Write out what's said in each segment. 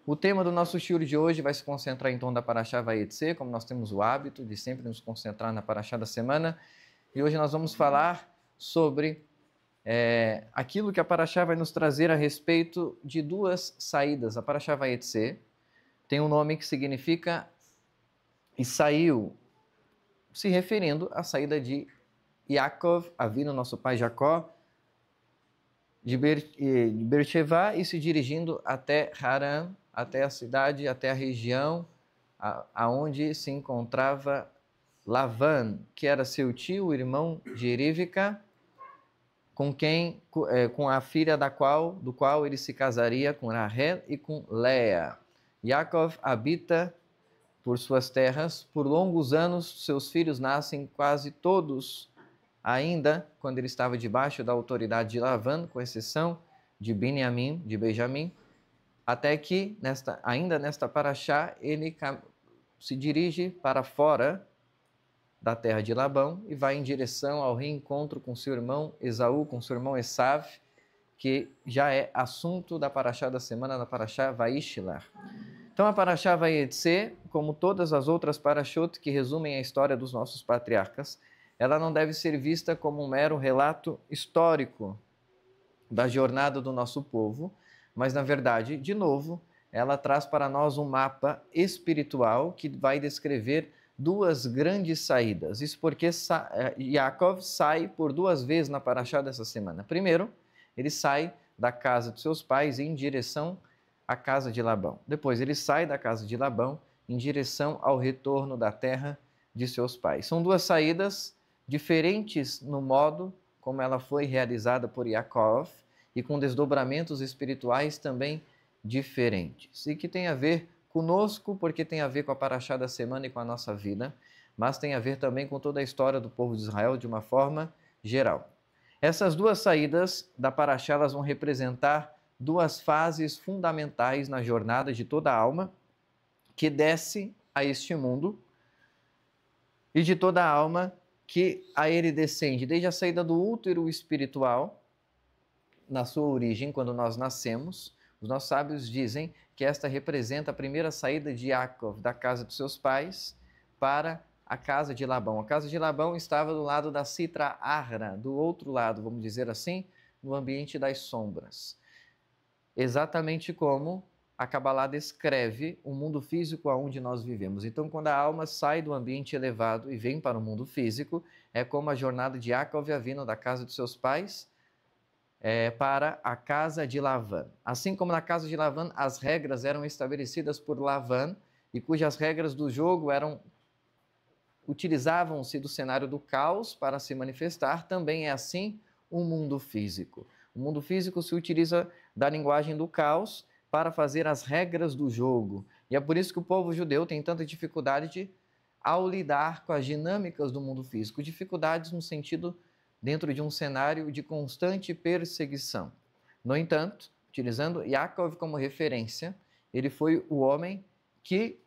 O tema do nosso shiur de hoje vai se concentrar em torno da Parashá Vayetze, como nós temos o hábito de sempre nos concentrar na Parashá da semana. E hoje nós vamos falar sobre aquilo que a Parashá vai nos trazer a respeito de duas saídas. A Parashá Vayetze tem um nome que significa e saiu, se referindo à saída de Yaakov, Avinu, nosso pai Jacó, de Beersheba e se dirigindo até Haran, até a cidade, até a região aonde se encontrava Lavan, que era seu tio, o irmão de Rivka, com a filha do qual ele se casaria com Rahel e com Leia. Yaakov habita por suas terras, por longos anos seus filhos nascem quase todos ainda quando ele estava debaixo da autoridade de Lavan, com exceção de Benjamim, até que, ainda nesta Parashá, ele se dirige para fora da terra de Labão e vai em direção ao reencontro com seu irmão Esaú, com seu irmão Esav, que já é assunto da Parashá da semana, da Parashá Vaishilar. Então a Parashá Vayetze, como todas as outras Parashot que resumem a história dos nossos patriarcas, ela não deve ser vista como um mero relato histórico da jornada do nosso povo, mas, na verdade, de novo, ela traz para nós um mapa espiritual que vai descrever duas grandes saídas. Isso porque Yaakov sai por duas vezes na Parashá dessa semana. Primeiro, ele sai da casa de seus pais em direção à casa de Labão. Depois, ele sai da casa de Labão em direção ao retorno da terra de seus pais. São duas saídas diferentes no modo como ela foi realizada por Yaakov e com desdobramentos espirituais também diferentes. E que tem a ver conosco, porque tem a ver com a Parashá da semana e com a nossa vida, mas tem a ver também com toda a história do povo de Israel de uma forma geral. Essas duas saídas da Parashá, elas vão representar duas fases fundamentais na jornada de toda a alma que desce a este mundo e de toda a alma que a ele descende, desde a saída do útero espiritual, na sua origem, quando nós nascemos. Os nossos sábios dizem que esta representa a primeira saída de Yaakov da casa de seus pais para a casa de Labão. A casa de Labão estava do lado da Sitra Ahra, do outro lado, vamos dizer assim, no ambiente das sombras. Exatamente como a Kabbalah descreve o mundo físico onde nós vivemos. Então, quando a alma sai do ambiente elevado e vem para o mundo físico, é como a jornada de Yaakov Avinu da casa de seus pais para a casa de Lavan. Assim como na casa de Lavan, as regras eram estabelecidas por Lavan e cujas regras do jogo utilizavam-se do cenário do caos para se manifestar, também é assim o mundo físico. O mundo físico se utiliza da linguagem do caos para fazer as regras do jogo. E é por isso que o povo judeu tem tanta dificuldade ao lidar com as dinâmicas do mundo físico. Dificuldades no sentido dentro de um cenário de constante perseguição. No entanto, utilizando Yaakov como referência, ele foi o homem que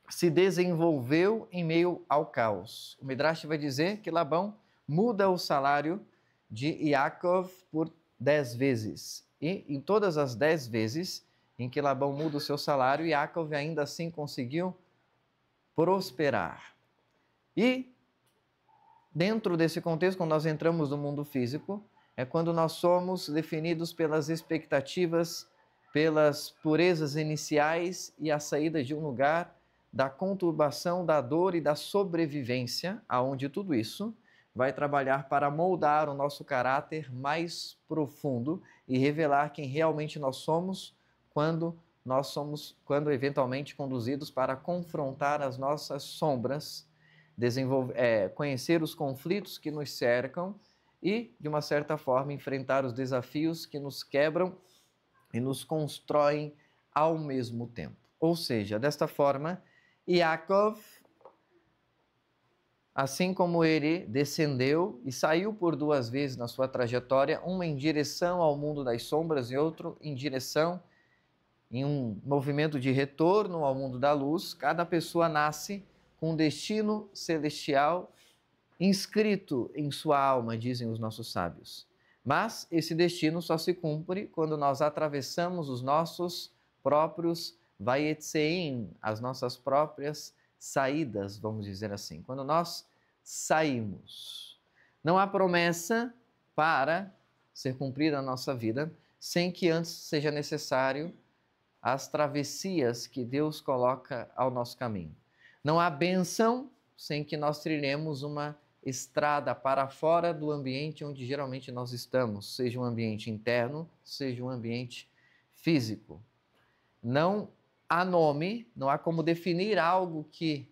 se desenvolveu em meio ao caos. O Midrash vai dizer que Labão muda o salário de Yaakov por 10 vezes. E em todas as 10 vezes em que Labão muda o seu salário, Yaakov ainda assim conseguiu prosperar. E dentro desse contexto, quando nós entramos no mundo físico, é quando nós somos definidos pelas expectativas, pelas purezas iniciais e a saída de um lugar da conturbação, da dor e da sobrevivência, aonde tudo isso vai trabalhar para moldar o nosso caráter mais profundo e revelar quem realmente nós somos quando eventualmente conduzidos para confrontar as nossas sombras, conhecer os conflitos que nos cercam e, de uma certa forma, enfrentar os desafios que nos quebram e nos constroem ao mesmo tempo. Ou seja, desta forma, Yaakov, assim como ele descendeu e saiu por duas vezes na sua trajetória, uma em direção ao mundo das sombras e outro em um movimento de retorno ao mundo da luz, cada pessoa nasce com um destino celestial inscrito em sua alma, dizem os nossos sábios. Mas esse destino só se cumpre quando nós atravessamos os nossos próprios vayetzeim, as nossas próprias saídas, vamos dizer assim. Quando nós saímos, não há promessa para ser cumprida a nossa vida sem que antes seja necessário as travessias que Deus coloca ao nosso caminho. Não há bênção sem que nós trilhemos uma estrada para fora do ambiente onde geralmente nós estamos, seja um ambiente interno, seja um ambiente físico. Não há nome, não há como definir algo que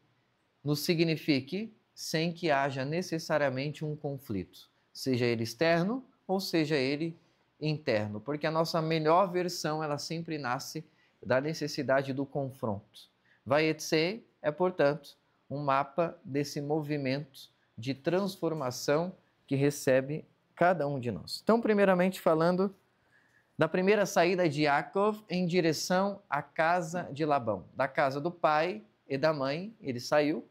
nos signifique sem que haja necessariamente um conflito, seja ele externo ou seja ele interno, porque a nossa melhor versão, ela sempre nasce da necessidade do confronto. Vayetze é, portanto, um mapa desse movimento de transformação que recebe cada um de nós. Então, primeiramente falando da primeira saída de Yaakov em direção à casa de Labão, da casa do pai e da mãe, ele saiu,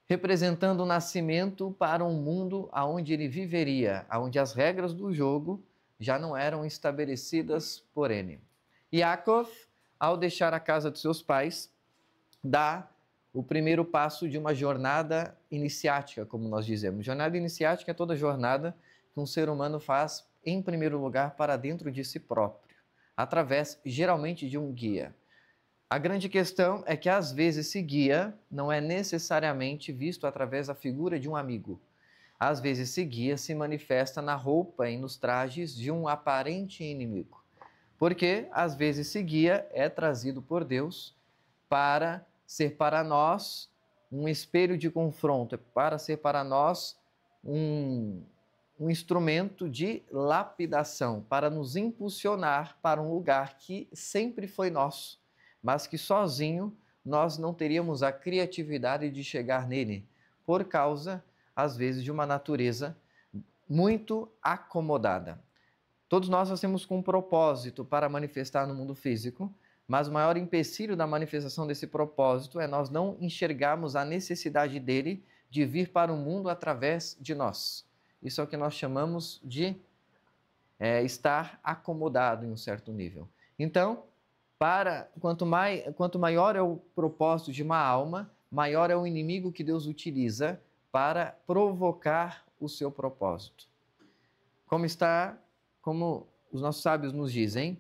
representando o nascimento para um mundo onde ele viveria, onde as regras do jogo já não eram estabelecidas por ele. Yaakov, ao deixar a casa de seus pais, dá o primeiro passo de uma jornada iniciática, como nós dizemos. Jornada iniciática é toda jornada que um ser humano faz, em primeiro lugar, para dentro de si próprio, através, geralmente, de um guia. A grande questão é que, às vezes, esse guia não é necessariamente visto através da figura de um amigo. Às vezes, esse guia se manifesta na roupa e nos trajes de um aparente inimigo. Porque, às vezes, esse guia é trazido por Deus para ser para nós um espelho de confronto, para ser para nós um instrumento de lapidação, para nos impulsionar para um lugar que sempre foi nosso, mas que sozinho nós não teríamos a criatividade de chegar nele, por causa, às vezes, de uma natureza muito acomodada. Todos nós temos um propósito para manifestar no mundo físico, mas o maior empecilho da manifestação desse propósito é nós não enxergarmos a necessidade dele de vir para o mundo através de nós. Isso é o que nós chamamos de estar acomodado em um certo nível. Então, quanto maior é o propósito de uma alma, maior é o inimigo que Deus utiliza para provocar o seu propósito. Como os nossos sábios nos dizem,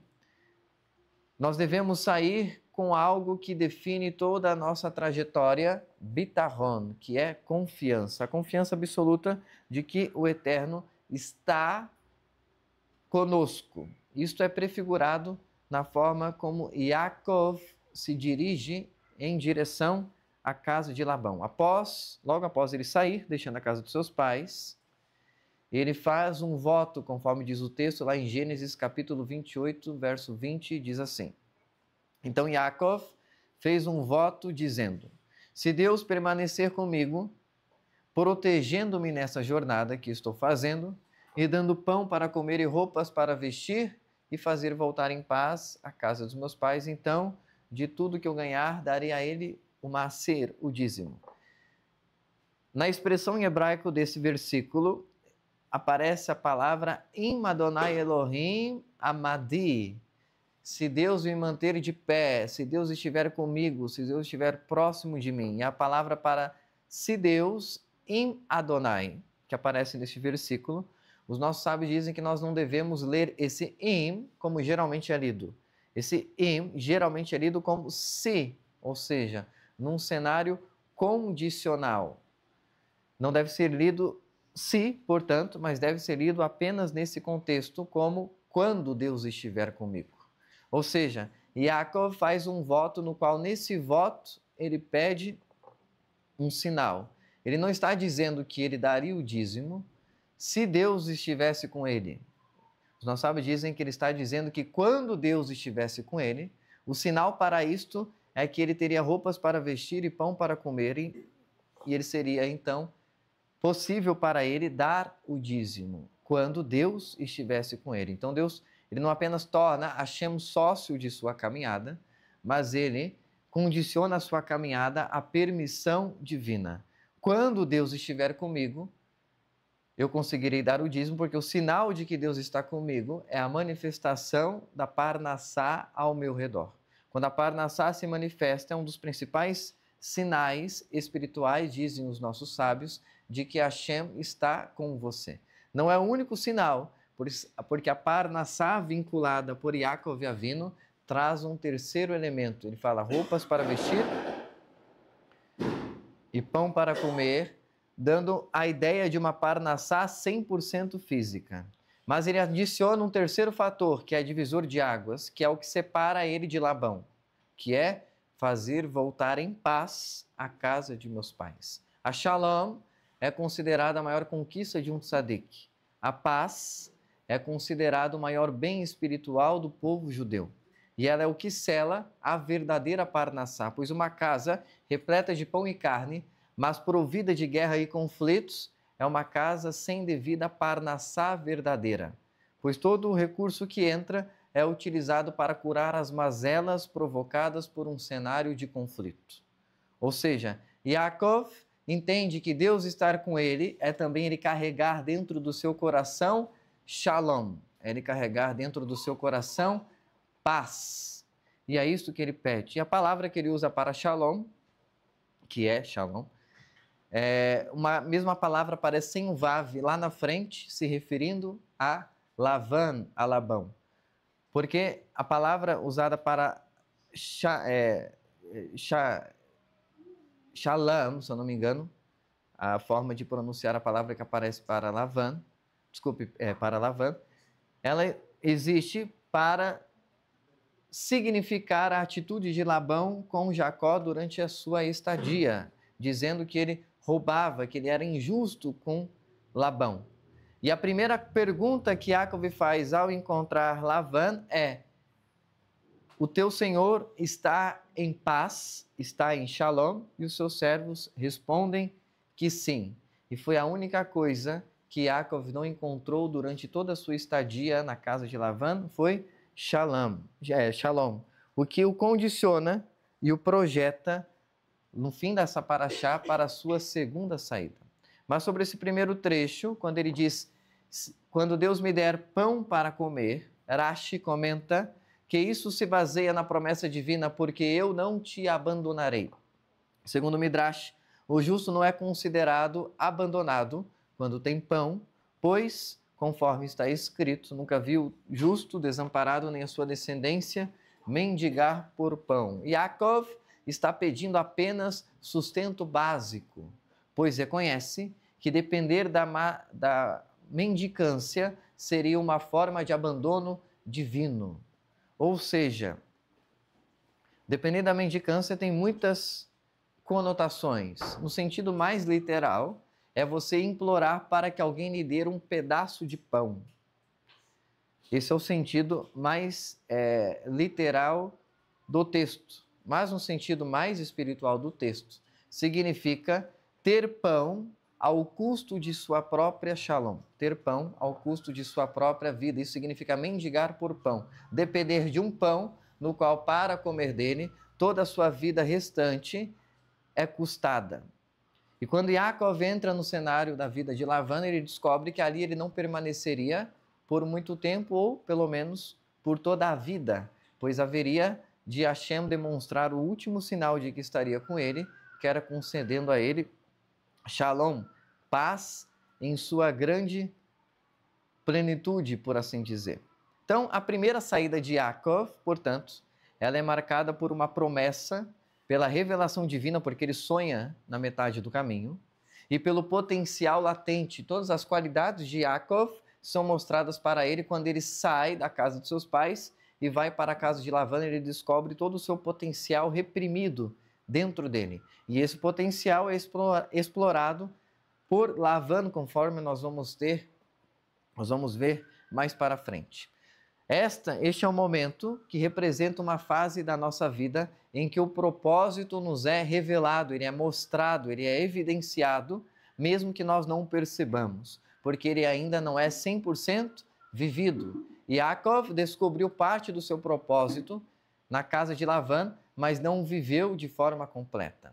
nós devemos sair com algo que define toda a nossa trajetória, bitachon, que é confiança. A confiança absoluta de que o Eterno está conosco. Isto é prefigurado na forma como Yaakov se dirige em direção à casa de Labão. Logo após ele sair, deixando a casa de seus pais, ele faz um voto, conforme diz o texto lá em Gênesis capítulo 28, verso 20, diz assim: Então Yaakov fez um voto dizendo: se Deus permanecer comigo, protegendo-me nessa jornada que estou fazendo, e dando pão para comer e roupas para vestir, e fazer voltar em paz a casa dos meus pais, então, de tudo que eu ganhar, darei a ele o maaser, o dízimo. Na expressão em hebraico desse versículo, aparece a palavra Im Adonai Elohim Amadi. Se Deus me manter de pé, se Deus estiver comigo, se Deus estiver próximo de mim. E a palavra para se Deus, Im Adonai, que aparece neste versículo, os nossos sábios dizem que nós não devemos ler esse Im como geralmente é lido. Esse Im geralmente é lido como se, ou seja, num cenário condicional. Não deve ser lido se, portanto, mas deve ser lido apenas nesse contexto como quando Deus estiver comigo. Ou seja, Yaakov faz um voto no qual, nesse voto, ele pede um sinal. Ele não está dizendo que ele daria o dízimo se Deus estivesse com ele. Os nossos sábios dizem que ele está dizendo que quando Deus estivesse com ele, o sinal para isto é que ele teria roupas para vestir e pão para comer, e ele seria, então, possível para ele dar o dízimo quando Deus estivesse com ele. Então Deus, ele não apenas torna Hashem sócio de sua caminhada, mas ele condiciona a sua caminhada à permissão divina. Quando Deus estiver comigo, eu conseguirei dar o dízimo, porque o sinal de que Deus está comigo é a manifestação da Parnassá ao meu redor. Quando a Parnassá se manifesta, é um dos principais sinais espirituais, dizem os nossos sábios, de que Hashem está com você. Não é o único sinal, porque a Parnassá vinculada por Yaakov Avinu traz um terceiro elemento. Ele fala roupas para vestir e pão para comer, dando a ideia de uma Parnassá 100% física. Mas ele adiciona um terceiro fator, que é divisor de águas, que é o que separa ele de Labão, que é fazer voltar em paz a casa de meus pais. A Shalom é considerada a maior conquista de um tzadik. A paz é considerado o maior bem espiritual do povo judeu. E ela é o que sela a verdadeira Parnassá, pois uma casa repleta de pão e carne, mas provida de guerra e conflitos, é uma casa sem devida Parnassá verdadeira, pois todo o recurso que entra é utilizado para curar as mazelas provocadas por um cenário de conflito. Ou seja, Yaakov entende que Deus estar com ele é também ele carregar dentro do seu coração Shalom, é ele carregar dentro do seu coração paz. E é isso que ele pede. E a palavra que ele usa para Shalom, que é Shalom, uma mesma palavra aparece sem um vav lá na frente, se referindo a Lavan, a Labão. Porque a palavra usada para Shalom, se eu não me engano, a forma de pronunciar a palavra que aparece para Lavan, para Lavan, ela existe para significar a atitude de Labão com Jacó durante a sua estadia, dizendo que ele roubava, que ele era injusto com Labão. E a primeira pergunta que Yaakov faz ao encontrar Lavan é: o teu senhor está em paz, está em Shalom? E os seus servos respondem que sim. E foi a única coisa que Yaakov não encontrou durante toda a sua estadia na casa de Lavan, foi Shalom, o que o condiciona e o projeta no fim dessa paraxá para a sua segunda saída. Mas sobre esse primeiro trecho, quando ele diz, quando Deus me der pão para comer, Rashi comenta que isso se baseia na promessa divina, porque eu não te abandonarei. Segundo Midrash, o justo não é considerado abandonado quando tem pão, pois, conforme está escrito, nunca viu justo desamparado nem a sua descendência mendigar por pão. Yaakov está pedindo apenas sustento básico, pois reconhece que depender da mendicância seria uma forma de abandono divino. Ou seja, depender da mendicância tem muitas conotações. No sentido mais literal, é você implorar para que alguém lhe dê um pedaço de pão. Esse é o sentido mais literal do texto. Mas no sentido mais espiritual do texto, significa ter pão ao custo de sua própria shalom. Ter pão ao custo de sua própria vida. Isso significa mendigar por pão. Depender de um pão no qual, para comer dele, toda a sua vida restante é custada. E quando Yaakov entra no cenário da vida de Lavan, ele descobre que ali ele não permaneceria por muito tempo, ou pelo menos por toda a vida, pois haveria de Hashem demonstrar o último sinal de que estaria com ele, que era concedendo a ele Shalom, paz em sua grande plenitude, por assim dizer. Então, a primeira saída de Yaakov, portanto, ela é marcada por uma promessa, pela revelação divina, porque ele sonha na metade do caminho, e pelo potencial latente. Todas as qualidades de Yaakov são mostradas para ele quando ele sai da casa de seus pais e vai para a casa de Lavan. Ele descobre todo o seu potencial reprimido dentro dele. E esse potencial é explorado por Lavan, conforme nós vamos ver mais para frente. Este é um momento que representa uma fase da nossa vida em que o propósito nos é revelado, ele é mostrado, ele é evidenciado, mesmo que nós não o percebamos, porque ele ainda não é 100% vivido. Yaakov descobriu parte do seu propósito na casa de Lavan, mas não viveu de forma completa.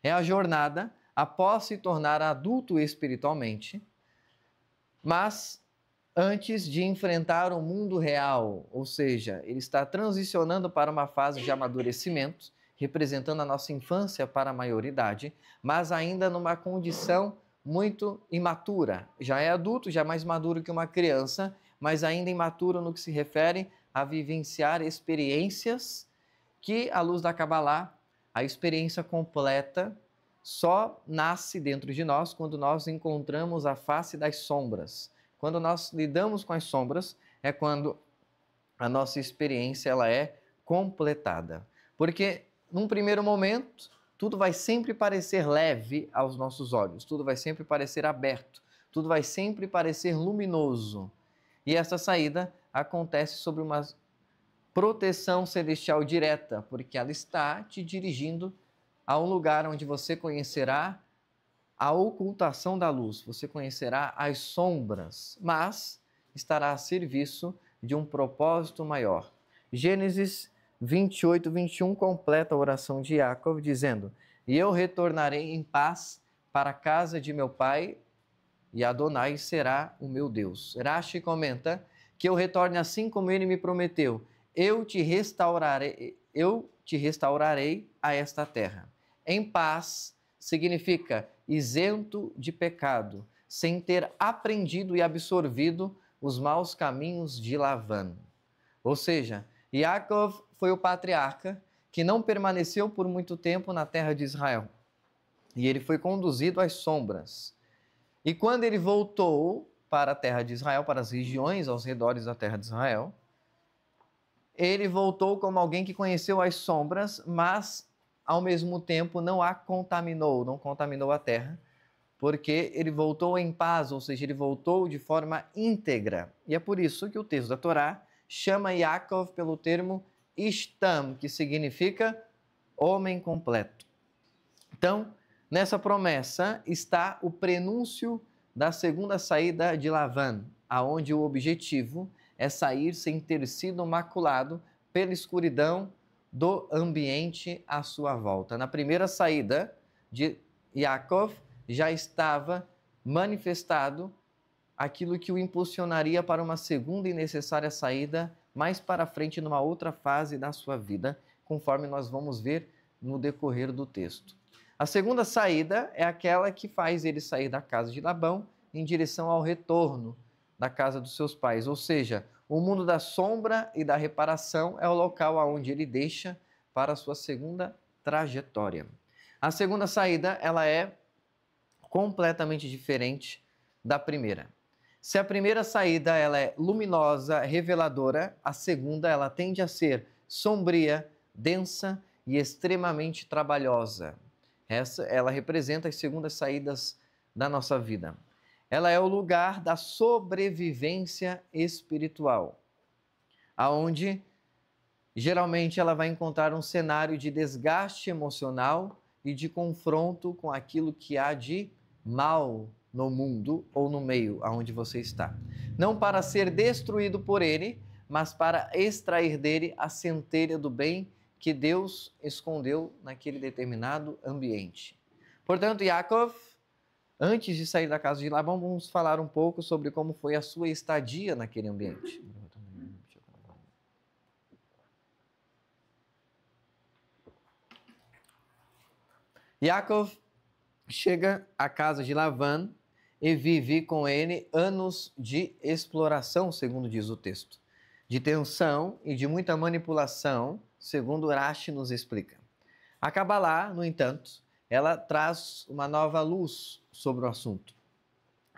É a jornada, após se tornar adulto espiritualmente, Mas antes de enfrentar o mundo real, ou seja, ele está transicionando para uma fase de amadurecimento, representando a nossa infância para a maioridade, mas ainda numa condição muito imatura. Já é adulto, já é mais maduro que uma criança, mas ainda imaturo no que se refere a vivenciar experiências que, à luz da Kabbalah, a experiência completa só nasce dentro de nós quando nós encontramos a face das sombras. Quando nós lidamos com as sombras, é quando a nossa experiência ela é completada. Porque, num primeiro momento, tudo vai sempre parecer leve aos nossos olhos, tudo vai sempre parecer aberto, tudo vai sempre parecer luminoso. E essa saída acontece sobre uma proteção celestial direta, porque ela está te dirigindo a um lugar onde você conhecerá a ocultação da luz, você conhecerá as sombras, mas estará a serviço de um propósito maior. Gênesis 28, 21 completa a oração de Jacob, dizendo: E eu retornarei em paz para a casa de meu pai, e Adonai será o meu Deus. Rashi comenta que eu retorne assim como ele me prometeu. Eu te restaurarei a esta terra. Em paz significa isento de pecado, sem ter aprendido e absorvido os maus caminhos de Lavan. Ou seja, Yaakov foi o patriarca que não permaneceu por muito tempo na terra de Israel. E ele foi conduzido às sombras. E quando ele voltou para a terra de Israel, para as regiões aos redores da terra de Israel, ele voltou como alguém que conheceu as sombras, mas ao mesmo tempo não contaminou a terra, porque ele voltou em paz, ou seja, ele voltou de forma íntegra. E é por isso que o texto da Torá chama Yaakov pelo termo Ishtam, que significa homem completo. Então, nessa promessa está o prenúncio da segunda saída de Lavan, aonde o objetivo é sair sem ter sido maculado pela escuridão do ambiente à sua volta. Na primeira saída de Yaakov já estava manifestado aquilo que o impulsionaria para uma segunda e necessária saída mais para frente numa outra fase da sua vida, conforme nós vamos ver no decorrer do texto. A segunda saída é aquela que faz ele sair da casa de Labão em direção ao retorno da casa dos seus pais, ou seja, o mundo da sombra e da reparação é o local aonde ele deixa para a sua segunda trajetória. A segunda saída, ela é completamente diferente da primeira. Se a primeira saída ela é luminosa, reveladora, a segunda ela tende a ser sombria, densa e extremamente trabalhosa. Ela representa as segundas saídas da nossa vida. Ela é o lugar da sobrevivência espiritual, aonde geralmente ela vai encontrar um cenário de desgaste emocional e de confronto com aquilo que há de mal no mundo ou no meio aonde você está. Não para ser destruído por ele, mas para extrair dele a centelha do bem que Deus escondeu naquele determinado ambiente. Portanto, Yaakov, antes de sair da casa de Labão, vamos falar um pouco sobre como foi a sua estadia naquele ambiente. Yaakov chega à casa de Lavan e vive com ele anos de exploração, segundo diz o texto, de tensão e de muita manipulação, segundo Rashi nos explica. A Kabbalah, no entanto, ela traz uma nova luz sobre o assunto,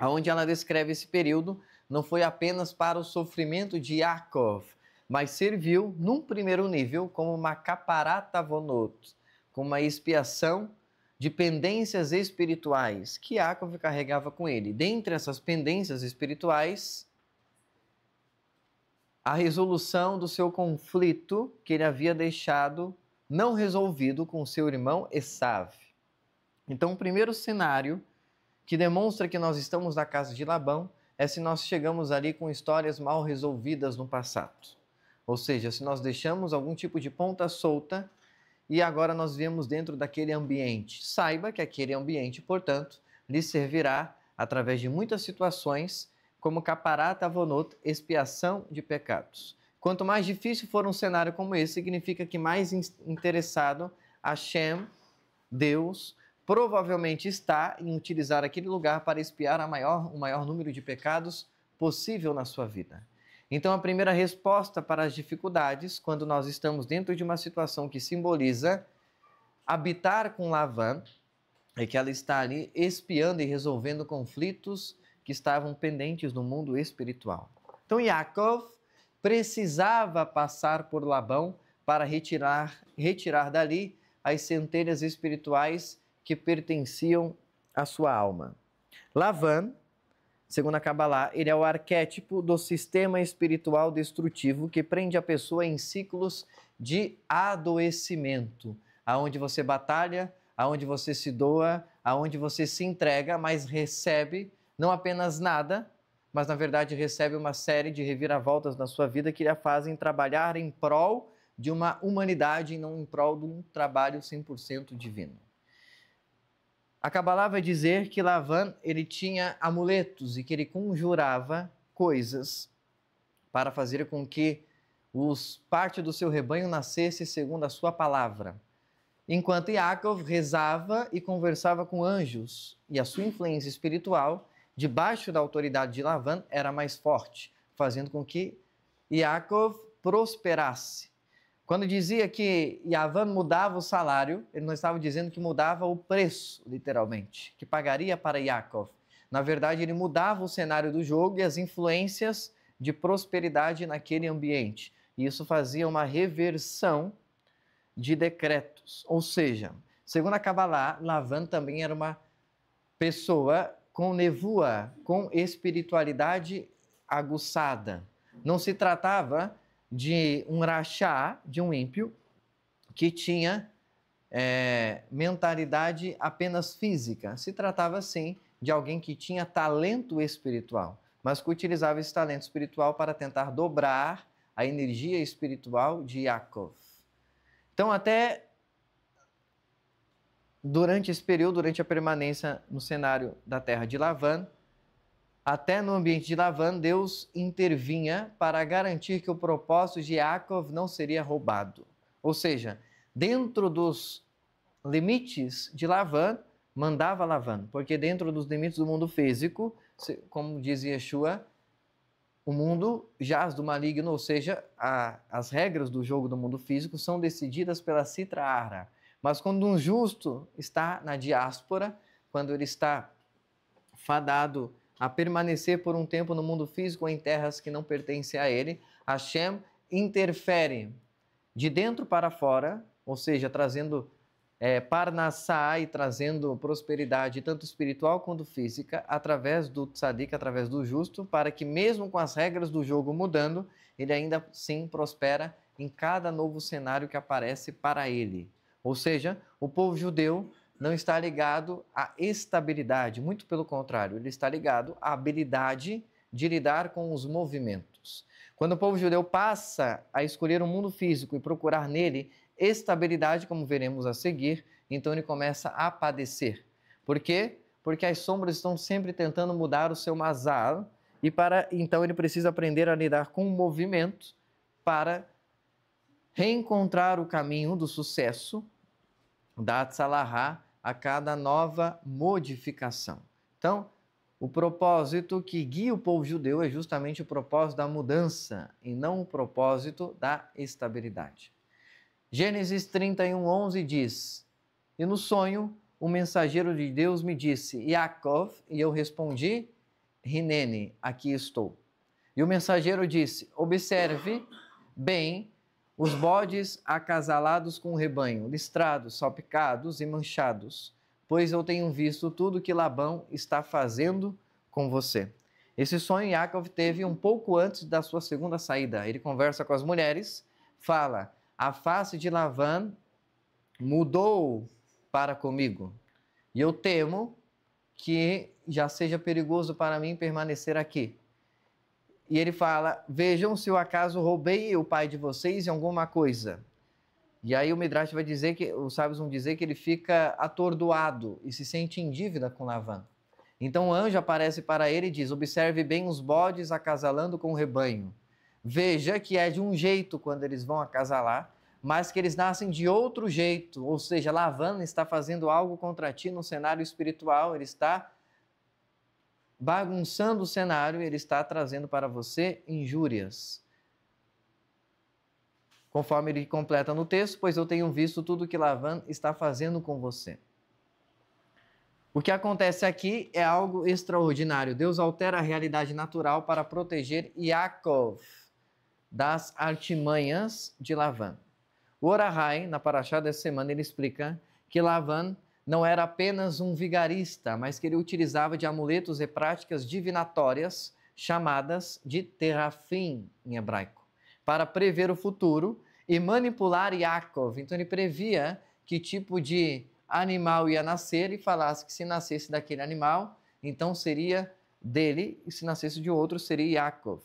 onde ela descreve esse período não foi apenas para o sofrimento de Yaakov, mas serviu, num primeiro nível, como uma kaparatavonot, como uma expiação de pendências espirituais que Yaakov carregava com ele. Dentre essas pendências espirituais, a resolução do seu conflito que ele havia deixado não resolvido com seu irmão Esav. Então, o primeiro cenário que demonstra que nós estamos na casa de Labão é se nós chegamos ali com histórias mal resolvidas no passado. Ou seja, se nós deixamos algum tipo de ponta solta e agora nós viemos dentro daquele ambiente. Saiba que aquele ambiente, portanto, lhe servirá, através de muitas situações, como caparat avonot, expiação de pecados. Quanto mais difícil for um cenário como esse, significa que mais interessado Hashem, Deus, provavelmente está em utilizar aquele lugar para expiar o maior número de pecados possível na sua vida. Então, a primeira resposta para as dificuldades, quando nós estamos dentro de uma situação que simboliza habitar com Lavan, é que ela está ali expiando e resolvendo conflitos que estavam pendentes no mundo espiritual. Então, Yaakov precisava passar por Labão para retirar dali as centelhas espirituais que pertenciam à sua alma. Lavan, segundo a Kabbalah, ele é o arquétipo do sistema espiritual destrutivo que prende a pessoa em ciclos de adoecimento, aonde você batalha, aonde você se doa, aonde você se entrega, mas recebe não apenas nada, mas na verdade recebe uma série de reviravoltas na sua vida que a fazem trabalhar em prol de uma humanidade e não em prol de um trabalho 100% divino. A Kabbalah vai dizer que Lavan ele tinha amuletos e que ele conjurava coisas para fazer com que parte do seu rebanho nascesse segundo a sua palavra. Enquanto Yaakov rezava e conversava com anjos e a sua influência espiritual, debaixo da autoridade de Lavan, era mais forte, fazendo com que Yaakov prosperasse. Quando dizia que Lavan mudava o salário, ele não estava dizendo que mudava o preço, literalmente, que pagaria para Yaakov. Na verdade, ele mudava o cenário do jogo e as influências de prosperidade naquele ambiente. E isso fazia uma reversão de decretos. Ou seja, segundo a Kabbalah, Lavan também era uma pessoa com nevoa, com espiritualidade aguçada. Não se tratava de um rachá, de um ímpio, que tinha mentalidade apenas física. Se tratava, sim, de alguém que tinha talento espiritual, mas que utilizava esse talento espiritual para tentar dobrar a energia espiritual de Yaakov. Então, até durante esse período, durante a permanência no cenário da terra de Lavan, até no ambiente de Lavan, Deus intervinha para garantir que o propósito de Yaakov não seria roubado. Ou seja, dentro dos limites de Lavan, mandava Lavan, porque dentro dos limites do mundo físico, como diz Yeshua, o mundo jaz do maligno, ou seja, as regras do jogo do mundo físico são decididas pela Sitra Ahra. Mas quando um justo está na diáspora, quando ele está fadado a permanecer por um tempo no mundo físico ou em terras que não pertencem a ele, Hashem interfere de dentro para fora, ou seja, trazendo parnassá e trazendo prosperidade tanto espiritual quanto física através do tzadik, através do justo, para que mesmo com as regras do jogo mudando, ele ainda sim prospera em cada novo cenário que aparece para ele. Ou seja, o povo judeu não está ligado à estabilidade, muito pelo contrário, ele está ligado à habilidade de lidar com os movimentos. Quando o povo judeu passa a escolher o mundo físico e procurar nele estabilidade, como veremos a seguir, então ele começa a padecer. Por quê? Porque as sombras estão sempre tentando mudar o seu mazal e então ele precisa aprender a lidar com o movimento para reencontrar o caminho do sucesso da Tzalahá a cada nova modificação. Então, o propósito que guia o povo judeu é justamente o propósito da mudança e não o propósito da estabilidade. Gênesis 31:11 diz: E no sonho o mensageiro de Deus me disse, Yaakov, e eu respondi, Hineni, aqui estou. E o mensageiro disse, observe bem os bodes acasalados com o rebanho, listrados, salpicados e manchados, pois eu tenho visto tudo que Labão está fazendo com você. Esse sonho Yaakov teve um pouco antes da sua segunda saída. Ele conversa com as mulheres, fala, a face de Lavan mudou para comigo, e eu temo que já seja perigoso para mim permanecer aqui. E ele fala, vejam se eu acaso roubei o pai de vocês em alguma coisa. E aí o Midrash vai dizer, os sábios vão dizer que ele fica atordoado e se sente em dívida com Lavan. Então o anjo aparece para ele e diz: observe bem os bodes acasalando com o rebanho. Veja que é de um jeito quando eles vão acasalar, mas que eles nascem de outro jeito. Ou seja, Lavan está fazendo algo contra ti no cenário espiritual, ele está bagunçando o cenário, ele está trazendo para você injúrias. Conforme ele completa no texto, pois eu tenho visto tudo que Lavan está fazendo com você. O que acontece aqui é algo extraordinário. Deus altera a realidade natural para proteger Yaakov das artimanhas de Lavan. O Orahai, na paraxá dessa semana, ele explica que Lavan não era apenas um vigarista, mas que ele utilizava de amuletos e práticas divinatórias chamadas de terafim em hebraico, para prever o futuro e manipular Yaakov. Então ele previa que tipo de animal ia nascer e falasse que se nascesse daquele animal, então seria dele, e se nascesse de outro, seria Yaakov.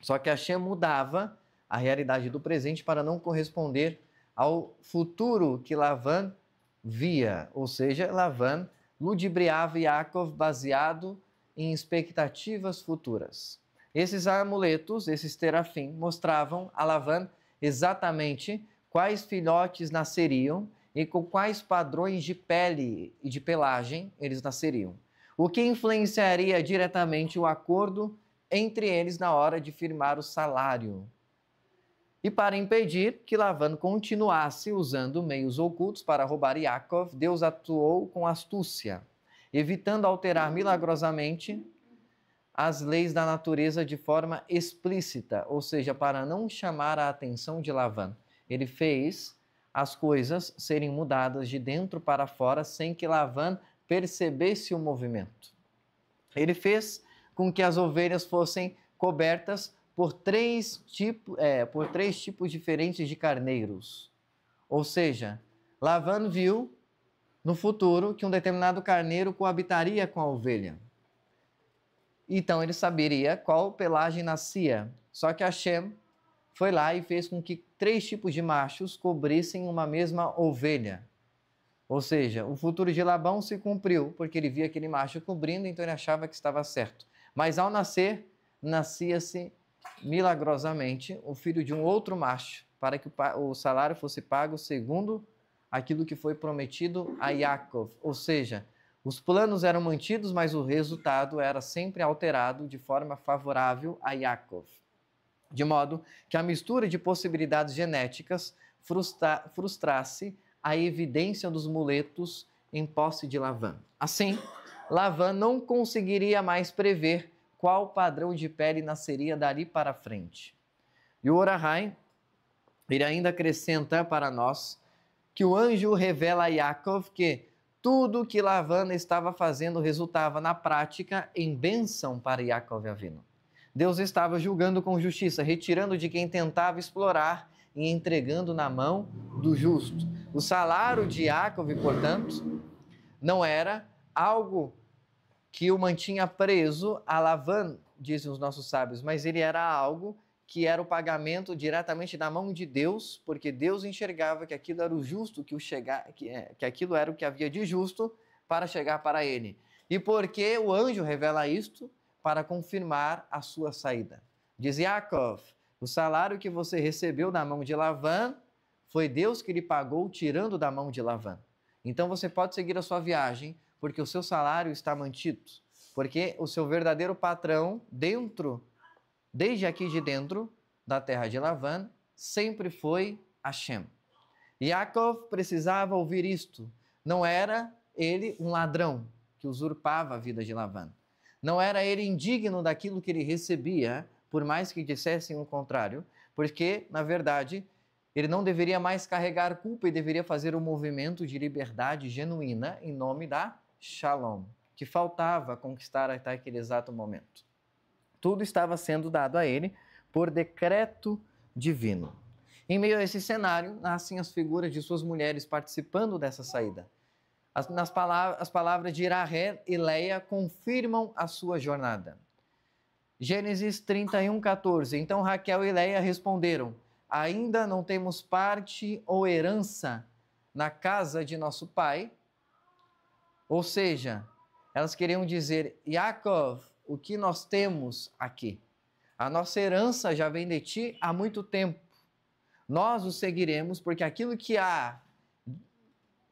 Só que Hashem mudava a realidade do presente para não corresponder ao futuro que Lavan via, ou seja, Lavan ludibriava Yaakov baseado em expectativas futuras. Esses amuletos, esses terafim, mostravam a Lavan exatamente quais filhotes nasceriam e com quais padrões de pele e de pelagem eles nasceriam, o que influenciaria diretamente o acordo entre eles na hora de firmar o salário. E para impedir que Lavan continuasse usando meios ocultos para roubar Yaakov, Deus atuou com astúcia, evitando alterar milagrosamente as leis da natureza de forma explícita, ou seja, para não chamar a atenção de Lavan. Ele fez as coisas serem mudadas de dentro para fora sem que Lavan percebesse o movimento. Ele fez com que as ovelhas fossem cobertas por três tipos diferentes de carneiros. Ou seja, Lavan viu no futuro que um determinado carneiro coabitaria com a ovelha. Então ele saberia qual pelagem nascia. Só que Hashem foi lá e fez com que 3 tipos de machos cobrissem uma mesma ovelha. Ou seja, o futuro de Labão se cumpriu, porque ele via aquele macho cobrindo, então ele achava que estava certo. Mas ao nascer, nascia-se milagrosamente o filho de um outro macho, para que o salário fosse pago segundo aquilo que foi prometido a Yaakov. Ou seja, os planos eram mantidos, mas o resultado era sempre alterado de forma favorável a Yaakov. De modo que a mistura de possibilidades genéticas frustrasse a evidência dos muletos em posse de Lavan. Assim, Lavan não conseguiria mais prever qual padrão de pele nasceria dali para frente. E o Orahai, ele ainda acrescenta para nós que o anjo revela a Yaakov que tudo que Lavan estava fazendo resultava na prática em bênção para Yaakov Avinu. Deus estava julgando com justiça, retirando de quem tentava explorar e entregando na mão do justo. O salário de Yaakov, portanto, não era algo que o mantinha preso a Lavan, dizem os nossos sábios, mas ele era algo que era o pagamento diretamente da mão de Deus, porque Deus enxergava que aquilo era o justo, que aquilo era o que havia de justo para chegar para ele. E porque o anjo revela isto para confirmar a sua saída. Diz Yaakov, o salário que você recebeu da mão de Lavan foi Deus que lhe pagou tirando da mão de Lavan. Então você pode seguir a sua viagem, porque o seu salário está mantido, porque o seu verdadeiro patrão desde aqui de dentro da terra de Lavan, sempre foi Hashem. Yaakov precisava ouvir isto. Não era ele um ladrão que usurpava a vida de Lavan. Não era ele indigno daquilo que ele recebia, por mais que dissessem o contrário, porque, na verdade, ele não deveria mais carregar culpa e deveria fazer um movimento de liberdade genuína em nome da Shalom, que faltava conquistar até aquele exato momento. Tudo estava sendo dado a ele por decreto divino. Em meio a esse cenário, nascem as figuras de suas mulheres participando dessa saída. As palavras de Rahel e Leia confirmam a sua jornada. Gênesis 31:14. Então Raquel e Leia responderam: ainda não temos parte ou herança na casa de nosso pai. Ou seja, Elas queriam dizer: Yaakov, o que nós temos aqui? A nossa herança já vem de ti há muito tempo. Nós o seguiremos porque aquilo que há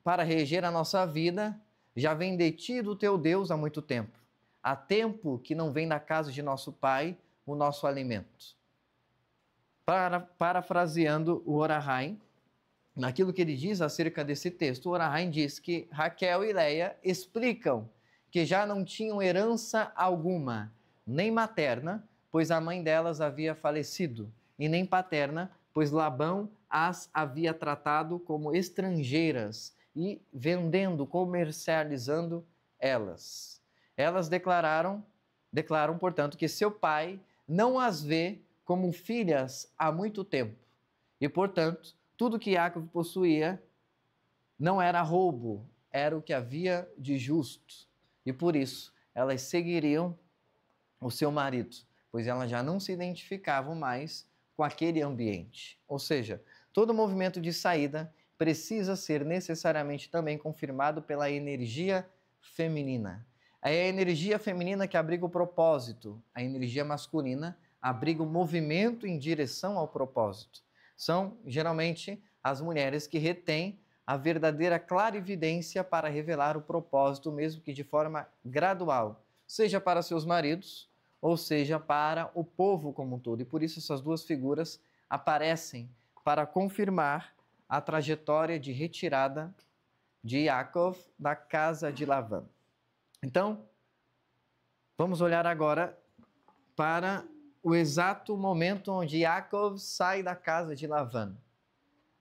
para reger a nossa vida já vem de ti e do teu Deus há muito tempo. Há tempo que não vem da casa de nosso pai o nosso alimento. Parafraseando o Ora-Haim, naquilo que ele diz acerca desse texto, o Ora-Haim diz que Raquel e Leia explicam que já não tinham herança alguma, nem materna, pois a mãe delas havia falecido, e nem paterna, pois Labão as havia tratado como estrangeiras e vendendo, comercializando elas. Elas declaram, portanto, que seu pai não as vê como filhas há muito tempo. E, portanto, tudo que Jacob possuía não era roubo, era o que havia de justo. E por isso, elas seguiriam o seu marido, pois elas já não se identificavam mais com aquele ambiente. Ou seja, todo movimento de saída precisa ser necessariamente também confirmado pela energia feminina. É a energia feminina que abriga o propósito, a energia masculina abriga o movimento em direção ao propósito. São, geralmente, as mulheres que retêm a verdadeira clarividência para revelar o propósito, mesmo que de forma gradual, seja para seus maridos, ou seja para o povo como um todo. E por isso essas duas figuras aparecem para confirmar a trajetória de retirada de Yaakov da casa de Labã. Então, vamos olhar agora para o exato momento onde Yaakov sai da casa de Labã,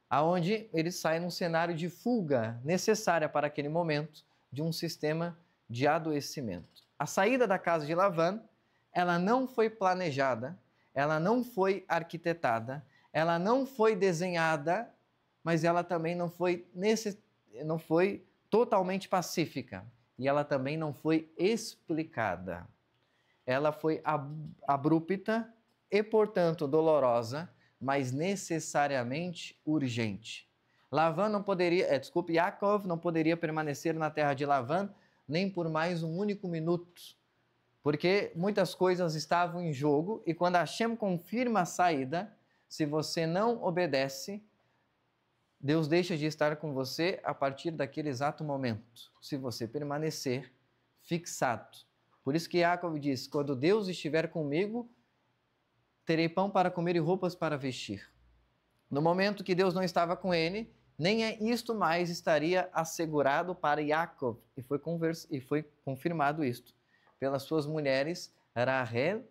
aonde ele sai num cenário de fuga necessária para aquele momento de um sistema de adoecimento. A saída da casa de Labã, ela não foi planejada, ela não foi arquitetada, ela não foi desenhada, mas ela também não foi totalmente pacífica e ela também não foi explicada. Ela foi abrupta e, portanto, dolorosa, mas necessariamente urgente. Yaakov não poderia permanecer na terra de Labã nem por mais um único minuto, porque muitas coisas estavam em jogo e quando Hashem confirma a saída, se você não obedece, Deus deixa de estar com você a partir daquele exato momento, se você permanecer fixado. Por isso que Yaakov diz: quando Deus estiver comigo, terei pão para comer e roupas para vestir. No momento que Deus não estava com ele, nem isto mais estaria assegurado para Yaakov. E foi confirmado isto pelas suas mulheres Rahel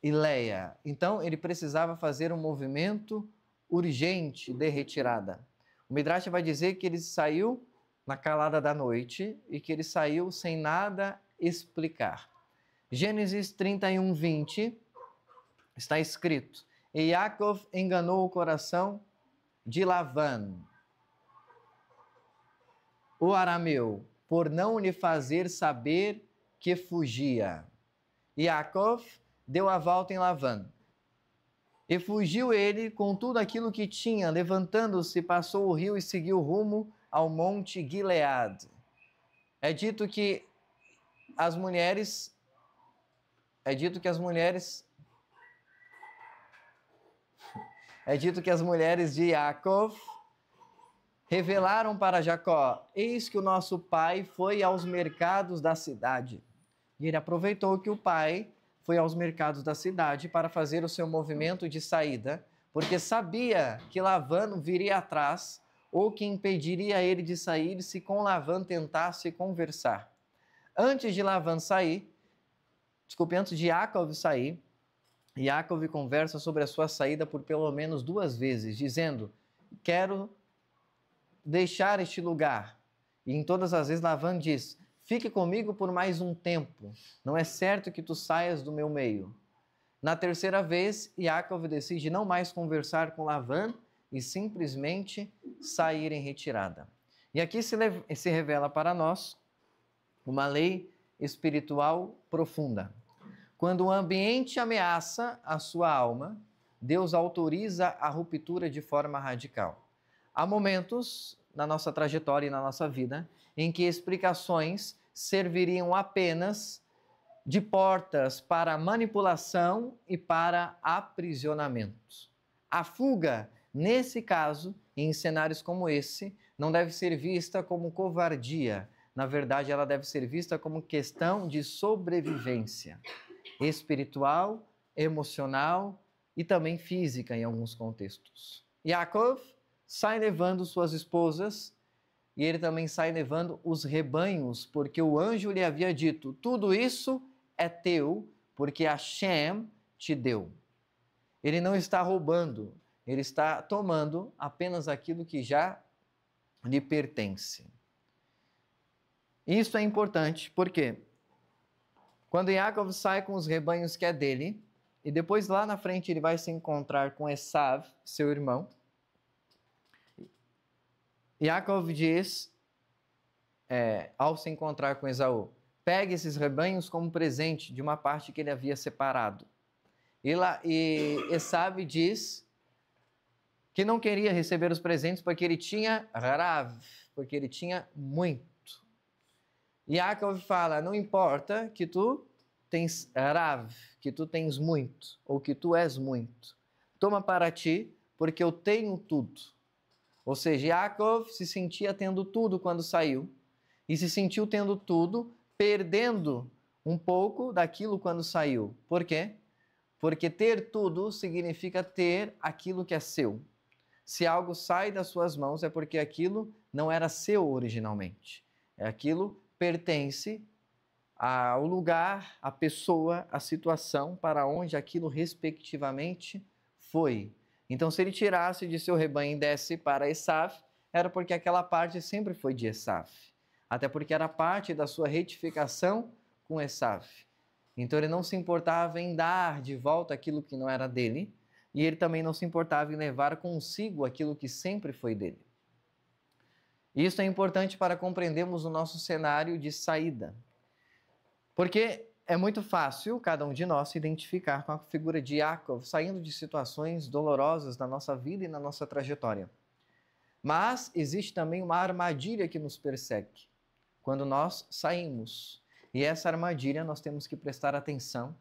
e Leia. Então ele precisava fazer um movimento urgente de retirada. O Midrash vai dizer que ele saiu na calada da noite e que ele saiu sem nada explicar. Gênesis 31, 20 está escrito: e Yaakov enganou o coração de Labã, o arameu, por não lhe fazer saber que fugia. Yaakov deu a volta em Labã. E fugiu ele com tudo aquilo que tinha, levantando-se, passou o rio e seguiu rumo ao monte Gilead. É dito que as mulheres de Yaakov revelaram para Jacó: eis que o nosso pai foi aos mercados da cidade. E ele aproveitou que o pai foi aos mercados da cidade para fazer o seu movimento de saída, porque sabia que Labã viria atrás ou que impediria ele de sair se com Labã tentasse conversar. Antes de Yaakov sair, Yaakov conversa sobre a sua saída por pelo menos 2 vezes, dizendo: quero deixar este lugar. E em todas as vezes Labã diz: fique comigo por mais um tempo, não é certo que tu saias do meu meio. Na terceira vez, Yaakov decide não mais conversar com Labã e simplesmente sair em retirada. E aqui se revela para nós uma lei espiritual profunda. Quando o ambiente ameaça a sua alma, Deus autoriza a ruptura de forma radical. Há momentos na nossa trajetória e na nossa vida em que explicações serviriam apenas de portas para manipulação e para aprisionamento. A fuga, nesse caso, e em cenários como esse, não deve ser vista como covardia. Na verdade, ela deve ser vista como questão de sobrevivência espiritual, emocional e também física em alguns contextos. Yaakov sai levando suas esposas e ele também sai levando os rebanhos, porque o anjo lhe havia dito: tudo isso é teu, porque Hashem te deu. Ele não está roubando, ele está tomando apenas aquilo que já lhe pertence. Isso é importante, porque quando Yaakov sai com os rebanhos que é dele, e depois lá na frente ele vai se encontrar com Esav, seu irmão, Yaakov diz, ao se encontrar com Esaú: pegue esses rebanhos como presente de uma parte que ele havia separado. E Esav diz que não queria receber os presentes porque ele tinha rav, porque ele tinha muito. Yaakov fala: não importa que tu tens rav, que tu tens muito, ou que tu és muito. Toma para ti, porque eu tenho tudo. Ou seja, Yaakov se sentia tendo tudo quando saiu, e se sentiu tendo tudo, perdendo um pouco daquilo quando saiu. Por quê? Porque ter tudo significa ter aquilo que é seu. Se algo sai das suas mãos, é porque aquilo não era seu originalmente. Aquilo pertence ao lugar, à pessoa, à situação para onde aquilo respectivamente foi. Então, se ele tirasse de seu rebanho e desse para Esav, era porque aquela parte sempre foi de Esav. Até porque era parte da sua retificação com Esav. Então, ele não se importava em dar de volta aquilo que não era dele, e ele também não se importava em levar consigo aquilo que sempre foi dele. Isso é importante para compreendermos o nosso cenário de saída. Porque é muito fácil cada um de nós se identificar com a figura de Yaakov, saindo de situações dolorosas na nossa vida e na nossa trajetória. Mas existe também uma armadilha que nos persegue quando nós saímos. E essa armadilha nós temos que prestar atenção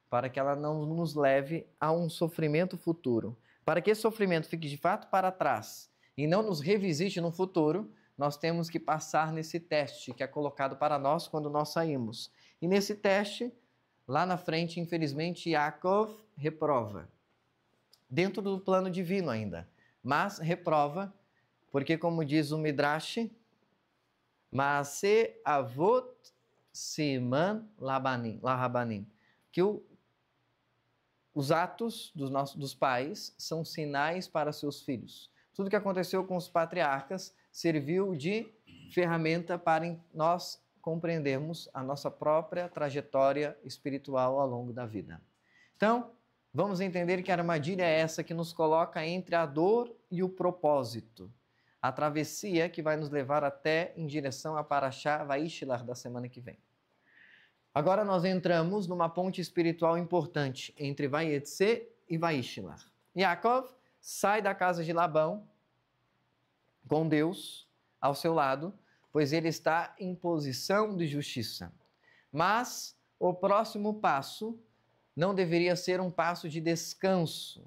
para que ela não nos leve a um sofrimento futuro. Para que esse sofrimento fique de fato para trás e não nos revisite no futuro, nós temos que passar nesse teste que é colocado para nós quando nós saímos. E nesse teste, lá na frente, infelizmente, Yaakov reprova. Dentro do plano divino ainda. Mas reprova, porque como diz o Midrash, Maaseh Avot Siman Lahabanim, que os atos dos pais são sinais para seus filhos. Tudo que aconteceu com os patriarcas serviu de ferramenta para nós compreendermos a nossa própria trajetória espiritual ao longo da vida. Então, vamos entender que a armadilha é essa que nos coloca entre a dor e o propósito. A travessia que vai nos levar até em direção a Parashá Vaishlach da semana que vem. Agora nós entramos numa ponte espiritual importante entre Vayetze e Vaishlach. Yaakov sai da casa de Labão com Deus ao seu lado, pois ele está em posição de justiça. Mas o próximo passo não deveria ser um passo de descanso.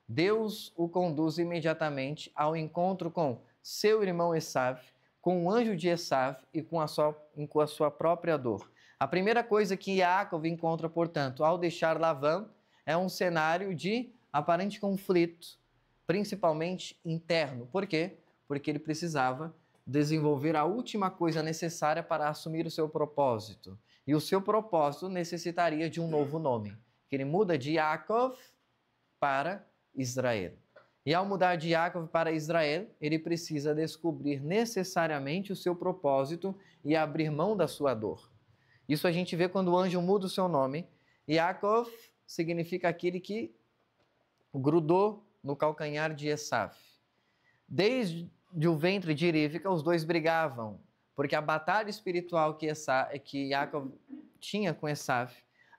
Deus o conduz imediatamente ao encontro com seu irmão Esav, com o anjo de Esav e com a sua própria dor. A primeira coisa que Yaakov encontra, portanto, ao deixar Labão, é um cenário de aparente conflito, principalmente interno. Por quê? Porque ele precisava desenvolver a última coisa necessária para assumir o seu propósito. E o seu propósito necessitaria de um novo nome, que ele muda de Yaakov para Israel. E ao mudar de Yaakov para Israel, ele precisa descobrir necessariamente o seu propósito e abrir mão da sua dor. Isso a gente vê quando o anjo muda o seu nome. Yaakov significa aquele que grudou no calcanhar de Esav. Desde o ventre de Rivka, os dois brigavam, porque a batalha espiritual que Yaakov tinha com Esav,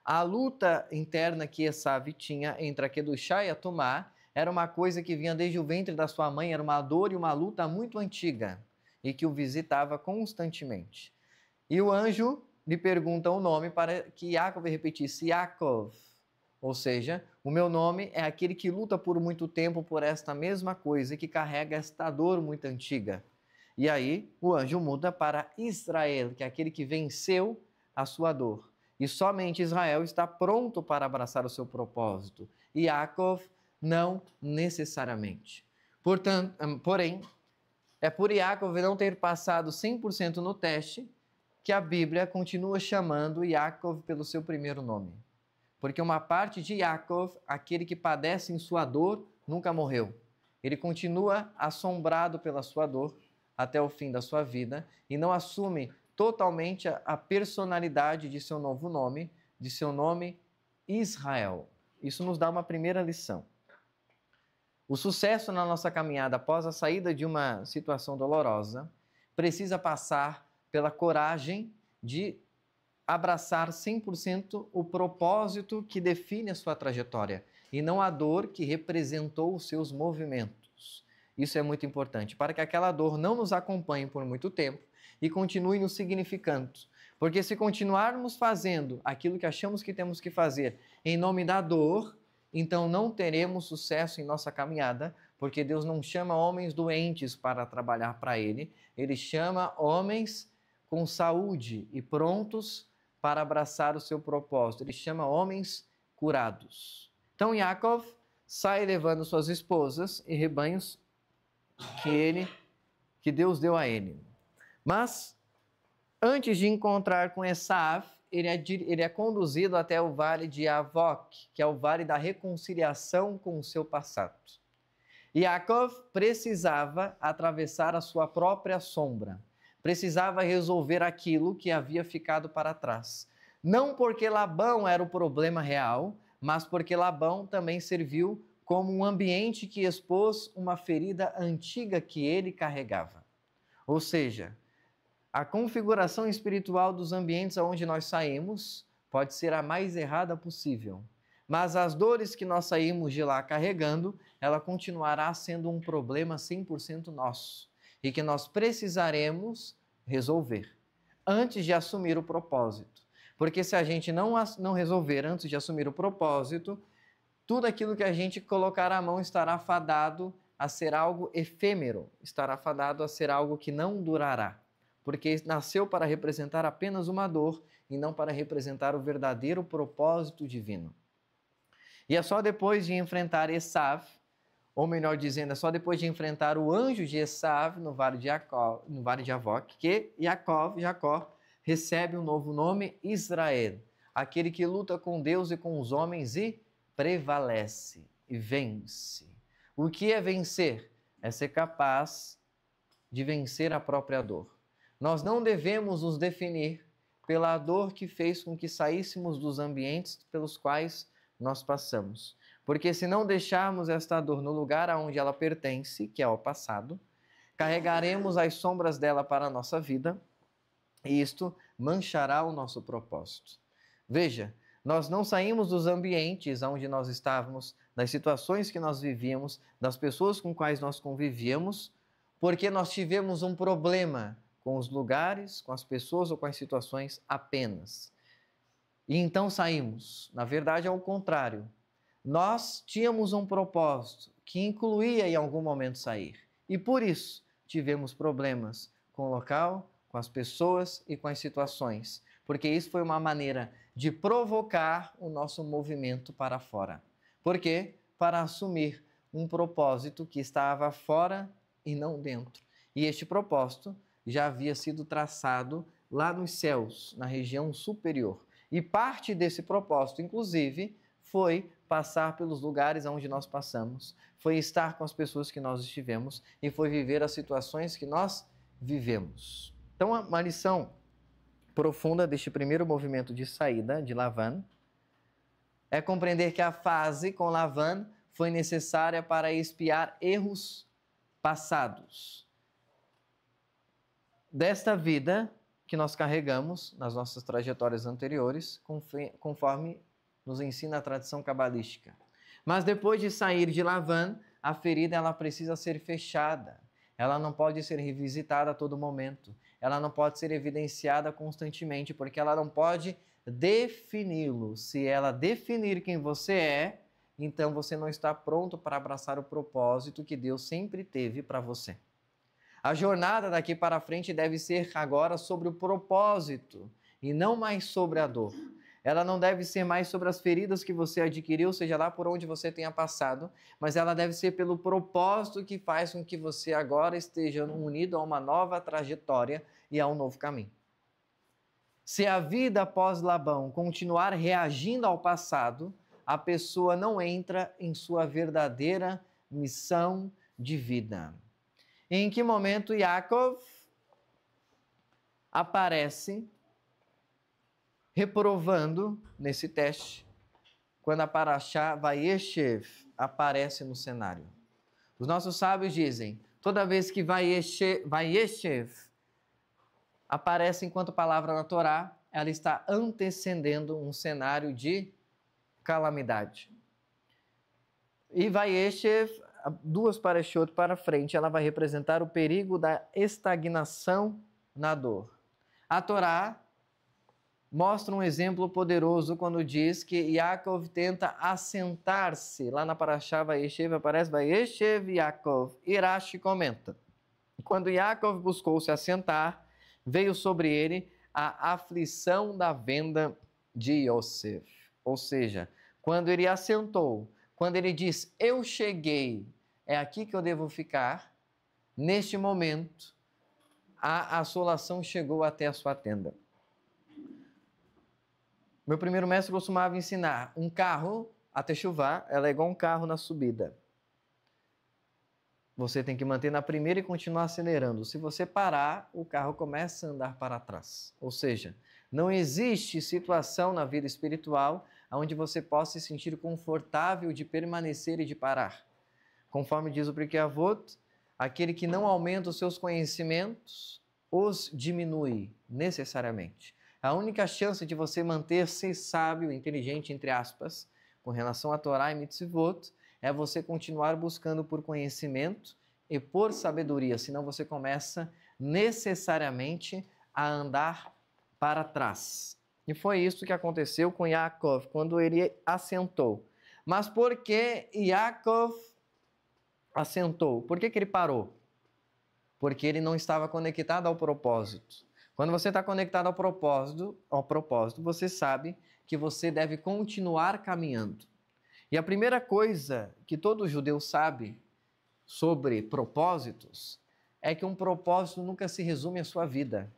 a luta interna que Esav tinha entre a Kedushá e a Tumá, era uma coisa que vinha desde o ventre da sua mãe, era uma dor e uma luta muito antiga, e que o visitava constantemente. E o anjo lhe pergunta o nome para que Yaakov repetisse Yaakov. Ou seja, o meu nome é aquele que luta por muito tempo por esta mesma coisa e que carrega esta dor muito antiga. E aí o anjo muda para Israel, que é aquele que venceu a sua dor. E somente Israel está pronto para abraçar o seu propósito. E Yaakov não necessariamente. Porém, é por Yaakov não ter passado 100% no teste que a Bíblia continua chamando Yaakov pelo seu primeiro nome. Porque uma parte de Yaakov, aquele que padece em sua dor, nunca morreu. Ele continua assombrado pela sua dor até o fim da sua vida e não assume totalmente a personalidade de seu novo nome, de seu nome Israel. Isso nos dá uma primeira lição. O sucesso na nossa caminhada após a saída de uma situação dolorosa precisa passar pela coragem de abraçar 100% o propósito que define a sua trajetória e não a dor que representou os seus movimentos. Isso é muito importante, para que aquela dor não nos acompanhe por muito tempo e continue nos significando. Porque se continuarmos fazendo aquilo que achamos que temos que fazer em nome da dor, então não teremos sucesso em nossa caminhada, porque Deus não chama homens doentes para trabalhar para Ele, Ele chama homens com saúde e prontos para abraçar o seu propósito. Ele chama homens curados. Então Yaakov sai levando suas esposas e rebanhos que Deus deu a ele. Mas antes de encontrar com Esav, ele é conduzido até o vale de Avok, que é o vale da reconciliação com o seu passado. Yaakov precisava atravessar a sua própria sombra, precisava resolver aquilo que havia ficado para trás. Não porque Labão era o problema real, mas porque Labão também serviu como um ambiente que expôs uma ferida antiga que ele carregava. Ou seja, a configuração espiritual dos ambientes aonde nós saímos pode ser a mais errada possível, mas as dores que nós saímos de lá carregando, ela continuará sendo um problema 100% nosso e que nós precisaremos resolver antes de assumir o propósito. Porque se a gente não resolver antes de assumir o propósito, tudo aquilo que a gente colocar à mão estará fadado a ser algo efêmero, estará fadado a ser algo que não durará, porque nasceu para representar apenas uma dor e não para representar o verdadeiro propósito divino. E é só depois de enfrentar Esav, ou melhor dizendo, é só depois de enfrentar o anjo de Esav no vale de Avok, que Jacó recebe um novo nome, Israel, aquele que luta com Deus e com os homens e prevalece e vence. O que é vencer? É ser capaz de vencer a própria dor. Nós não devemos nos definir pela dor que fez com que saíssemos dos ambientes pelos quais nós passamos. Porque se não deixarmos esta dor no lugar aonde ela pertence, que é o passado, carregaremos as sombras dela para a nossa vida e isto manchará o nosso propósito. Veja, nós não saímos dos ambientes onde nós estávamos, das situações que nós vivíamos, das pessoas com quais nós convivíamos, porque nós tivemos um problema com os lugares, com as pessoas ou com as situações apenas. E então saímos. Na verdade, é o contrário. Nós tínhamos um propósito que incluía em algum momento sair. E por isso tivemos problemas com o local, com as pessoas e com as situações. Porque isso foi uma maneira de provocar o nosso movimento para fora. Por quê? Para assumir um propósito que estava fora e não dentro. E este propósito já havia sido traçado lá nos céus, na região superior. E parte desse propósito, inclusive, foi passar pelos lugares onde nós passamos, foi estar com as pessoas que nós estivemos e foi viver as situações que nós vivemos. Então, uma lição profunda deste primeiro movimento de saída de Lavan é compreender que a fase com Lavan foi necessária para expiar erros passados desta vida que nós carregamos nas nossas trajetórias anteriores, conforme nos ensina a tradição cabalística. Mas depois de sair de Lavan, a ferida ela precisa ser fechada. Ela não pode ser revisitada a todo momento. Ela não pode ser evidenciada constantemente, porque ela não pode defini-lo. Se ela definir quem você é, então você não está pronto para abraçar o propósito que Deus sempre teve para você. A jornada daqui para frente deve ser agora sobre o propósito e não mais sobre a dor. Ela não deve ser mais sobre as feridas que você adquiriu, seja lá por onde você tenha passado, mas ela deve ser pelo propósito que faz com que você agora esteja unido a uma nova trajetória e a um novo caminho. Se a vida após Labão continuar reagindo ao passado, a pessoa não entra em sua verdadeira missão de vida. Em que momento Yaakov aparece reprovando nesse teste, quando a Parashá Vayeshev aparece no cenário? Os nossos sábios dizem, toda vez que Vayeshev aparece enquanto palavra na Torá, ela está antecedendo um cenário de calamidade. E Vayeshev, duas parashot para frente, ela vai representar o perigo da estagnação na dor. A Torá mostra um exemplo poderoso quando diz que Yaakov tenta assentar-se. Lá na Parashá Vayeshev aparece Vayeshev Yaakov. Irashi comenta. Quando Yaakov buscou se assentar, veio sobre ele a aflição da venda de Yosef. Ou seja, quando ele assentou, quando ele diz, eu cheguei, é aqui que eu devo ficar, neste momento, a assolação chegou até a sua tenda. Meu primeiro mestre costumava ensinar, um carro, a techuvá, ela é igual um carro na subida. Você tem que manter na primeira e continuar acelerando. Se você parar, o carro começa a andar para trás. Ou seja, não existe situação na vida espiritual onde você possa se sentir confortável de permanecer e de parar. Conforme diz o Pirkei Avot, aquele que não aumenta os seus conhecimentos, os diminui necessariamente. A única chance de você manter-se sábio, inteligente, entre aspas, com relação a Torá e Mitzvot, é você continuar buscando por conhecimento e por sabedoria, senão você começa necessariamente a andar para trás. E foi isso que aconteceu com Yaakov, quando ele assentou. Mas por que Yaakov assentou? Por que ele parou? Porque ele não estava conectado ao propósito. Quando você está conectado ao propósito, você sabe que você deve continuar caminhando. E a primeira coisa que todo judeu sabe sobre propósitos é que um propósito nunca se resume à sua vida,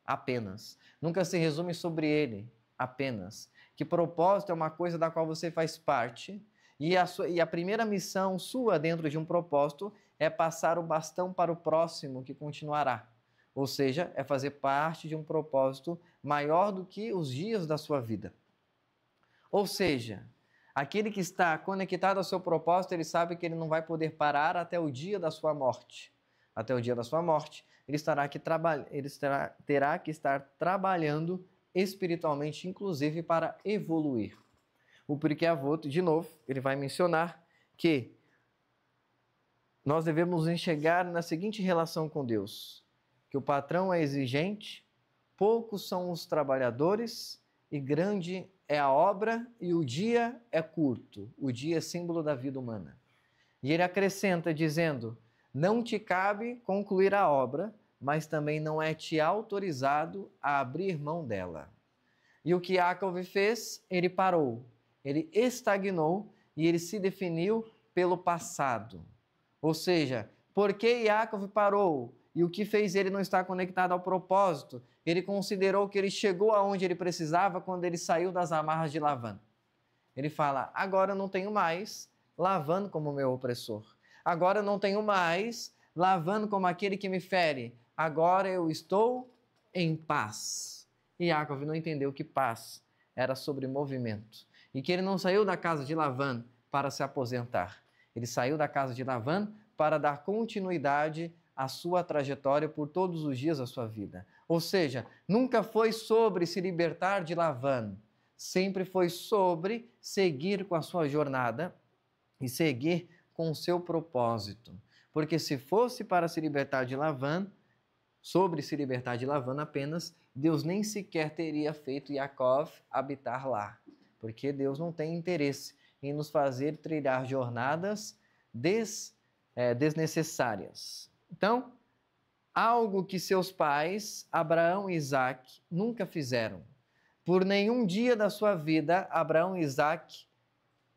apenas. Nunca se resume sobre ele, apenas. Que propósito é uma coisa da qual você faz parte e a primeira missão sua dentro de um propósito é passar o bastão para o próximo que continuará. Ou seja, é fazer parte de um propósito maior do que os dias da sua vida. Ou seja, aquele que está conectado ao seu propósito, ele sabe que ele não vai poder parar até o dia da sua morte. Até o dia da sua morte, ele terá que estar trabalhando espiritualmente, inclusive para evoluir. O Pirkei Avot, de novo, ele vai mencionar que nós devemos enxergar na seguinte relação com Deus, que o patrão é exigente, poucos são os trabalhadores e grande é a obra e o dia é curto. O dia é símbolo da vida humana. E ele acrescenta dizendo, não te cabe concluir a obra, mas também não é te autorizado a abrir mão dela. E o que Yaakov fez? Ele parou, ele estagnou e ele se definiu pelo passado. Ou seja, por que Yaakov parou? E o que fez ele não estar conectado ao propósito? Ele considerou que ele chegou aonde ele precisava quando ele saiu das amarras de Lavan. Ele fala, agora eu não tenho mais Lavan como meu opressor. Agora eu não tenho mais Lavan como aquele que me fere. Agora eu estou em paz. E Yaakov não entendeu que paz era sobre movimento. E que ele não saiu da casa de Lavan para se aposentar. Ele saiu da casa de Lavan para dar continuidade a sua trajetória por todos os dias da sua vida. Ou seja, nunca foi sobre se libertar de Lavan, sempre foi sobre seguir com a sua jornada e seguir com o seu propósito. porque se fosse para se libertar de Lavã, sobre se libertar de Lavã apenas, Deus nem sequer teria feito Yaakov habitar lá, porque Deus não tem interesse em nos fazer trilhar jornadas desnecessárias. Então, algo que seus pais, Abraão e Isaque, nunca fizeram. Por nenhum dia da sua vida, Abraão e Isaque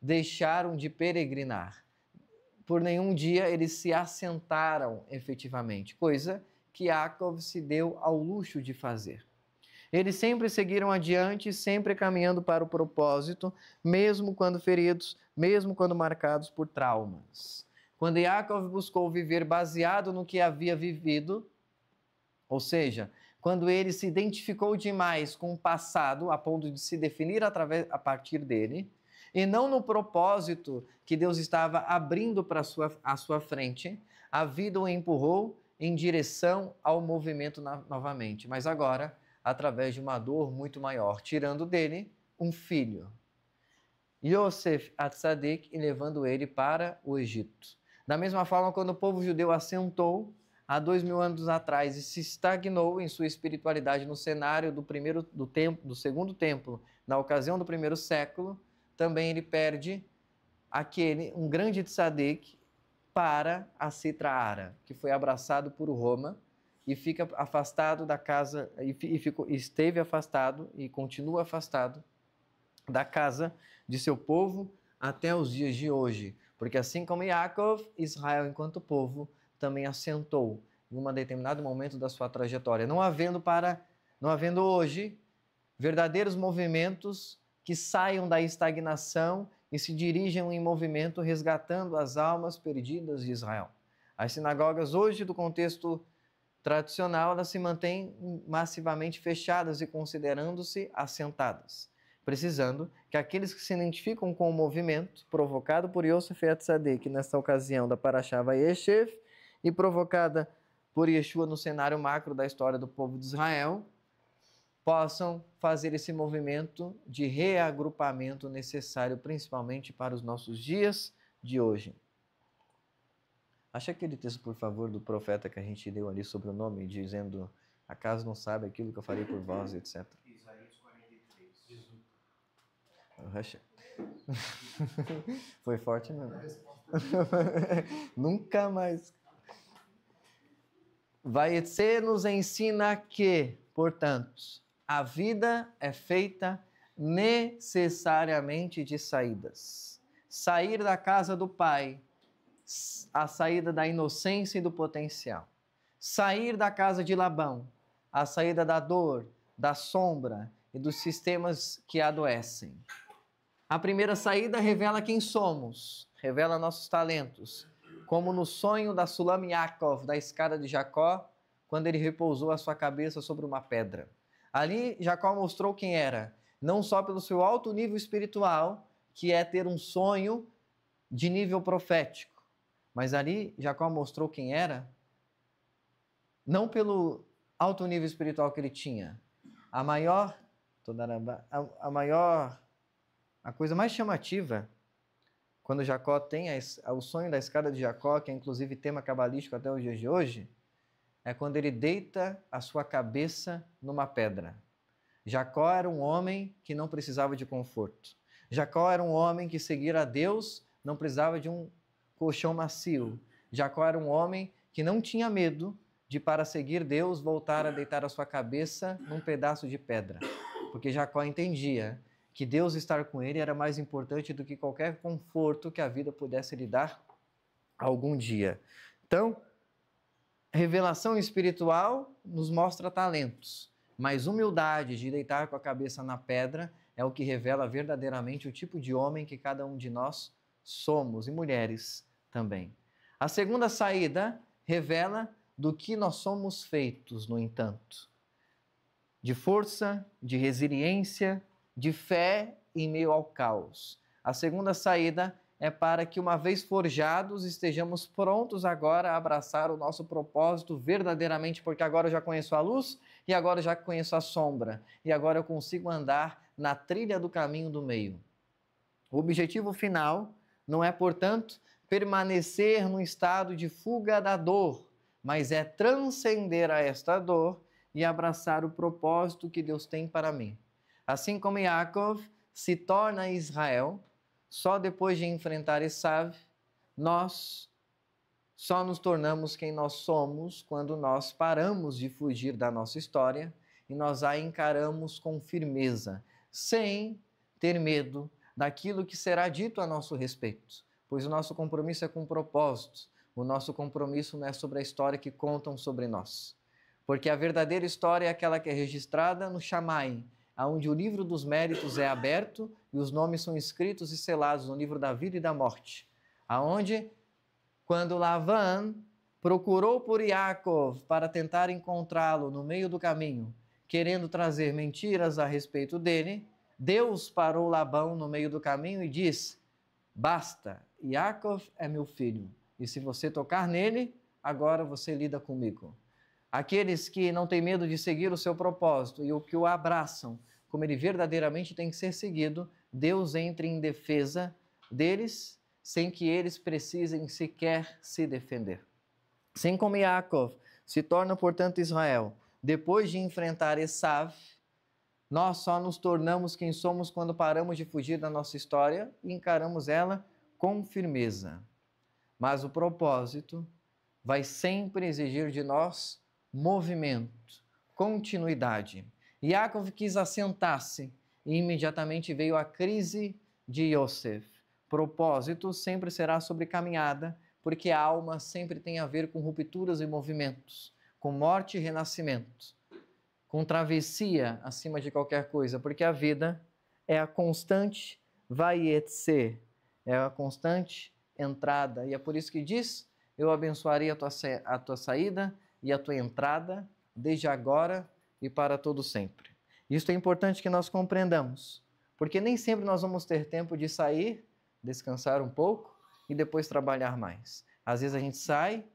deixaram de peregrinar. Por nenhum dia eles se assentaram efetivamente, coisa que Yaakov se deu ao luxo de fazer. Eles sempre seguiram adiante, sempre caminhando para o propósito, mesmo quando feridos, mesmo quando marcados por traumas. Quando Yaakov buscou viver baseado no que havia vivido, ou seja, quando ele se identificou demais com o passado, a ponto de se definir a partir dele, e não no propósito que Deus estava abrindo à sua frente, a vida o empurrou em direção ao movimento novamente, mas agora através de uma dor muito maior, tirando dele um filho, Yosef Atzadik, e levando ele para o Egito. Da mesma forma, quando o povo judeu assentou há 2000 anos atrás e se estagnou em sua espiritualidade no cenário do segundo templo, na ocasião do primeiro século, também ele perde um grande tzadik para a Sitra Ara, que foi abraçado por Roma e fica afastado da casa, esteve afastado e continua afastado da casa de seu povo até os dias de hoje. Porque assim como Yaakov, Israel, enquanto povo, também assentou em um determinado momento da sua trajetória, não havendo hoje verdadeiros movimentos que saiam da estagnação e se dirijam em movimento resgatando as almas perdidas de Israel. As sinagogas hoje, do contexto tradicional, elas se mantêm massivamente fechadas e considerando-se assentadas, precisando que aqueles que se identificam com o movimento provocado por Yosef Atzadik, nesta ocasião da Parashá Vayeshev, e provocada por Yeshua no cenário macro da história do povo de Israel, possam fazer esse movimento de reagrupamento necessário, principalmente para os nossos dias de hoje. Acha aquele texto, por favor, do profeta que a gente leu ali sobre o nome, dizendo: acaso não sabe aquilo que eu farei por vós, etc. Isaías 43. Foi forte mesmo. Nunca mais. Vayetze nos ensina que, portanto, a vida é feita necessariamente de saídas. Sair da casa do Pai, a saída da inocência e do potencial. Sair da casa de Labão, a saída da dor, da sombra e dos sistemas que adoecem. A primeira saída revela quem somos, revela nossos talentos, como no sonho da Sulam Yaakov, da escada de Jacó, quando ele repousou a sua cabeça sobre uma pedra. Ali, Jacó mostrou quem era, não só pelo seu alto nível espiritual, que é ter um sonho de nível profético, mas ali Jacó mostrou quem era, não pelo alto nível espiritual que ele tinha. A coisa mais chamativa, quando Jacó tem o sonho da escada de Jacó, que é inclusive tema cabalístico até os dias de hoje, é quando ele deita a sua cabeça numa pedra. Jacó era um homem que não precisava de conforto. Jacó era um homem que seguir a Deus não precisava de um colchão macio. Jacó era um homem que não tinha medo de, para seguir Deus, voltar a deitar a sua cabeça num pedaço de pedra. Porque Jacó entendia que Deus estar com ele era mais importante do que qualquer conforto que a vida pudesse lhe dar algum dia. Então, revelação espiritual nos mostra talentos, mas humildade de deitar com a cabeça na pedra é o que revela verdadeiramente o tipo de homem que cada um de nós somos, e mulheres também. A segunda saída revela do que nós somos feitos, no entanto, de força, de resiliência, de fé em meio ao caos. A segunda saída é para que, uma vez forjados, estejamos prontos agora a abraçar o nosso propósito verdadeiramente, porque agora eu já conheço a luz e agora eu já conheço a sombra, e agora eu consigo andar na trilha do caminho do meio. O objetivo final não é, portanto, permanecer no estado de fuga da dor, mas é transcender a esta dor e abraçar o propósito que Deus tem para mim. Assim como Yaakov se torna Israel, só depois de enfrentar Esav, nós só nos tornamos quem nós somos quando nós paramos de fugir da nossa história e nós a encaramos com firmeza, sem ter medo daquilo que será dito a nosso respeito, pois o nosso compromisso é com propósitos, o nosso compromisso não é sobre a história que contam sobre nós, porque a verdadeira história é aquela que é registrada no Shammai, onde o livro dos méritos é aberto e os nomes são escritos e selados no livro da vida e da morte, aonde quando Lavan procurou por Yaakov para tentar encontrá-lo no meio do caminho, querendo trazer mentiras a respeito dele, Deus parou Labão no meio do caminho e disse: basta, Yaakov é meu filho, e se você tocar nele, agora você lida comigo. Aqueles que não têm medo de seguir o seu propósito e o que o abraçam, como ele verdadeiramente tem que ser seguido, Deus entra em defesa deles, sem que eles precisem sequer se defender. Assim como Yaakov se torna, portanto, Israel, depois de enfrentar Esav, nós só nos tornamos quem somos quando paramos de fugir da nossa história e encaramos ela com firmeza. Mas o propósito vai sempre exigir de nós movimento, continuidade. Yaakov quis assentar-se e imediatamente veio a crise de Yosef. Propósito sempre será sobre caminhada, porque a alma sempre tem a ver com rupturas e movimentos, com morte e renascimento, com travessia acima de qualquer coisa, porque a vida é a constante vaietze, é a constante entrada, e é por isso que diz: eu abençoarei a tua saída e a tua entrada, desde agora e para todo sempre. Isso é importante que nós compreendamos, porque nem sempre nós vamos ter tempo de sair, descansar um pouco e depois trabalhar mais. Às vezes a gente sai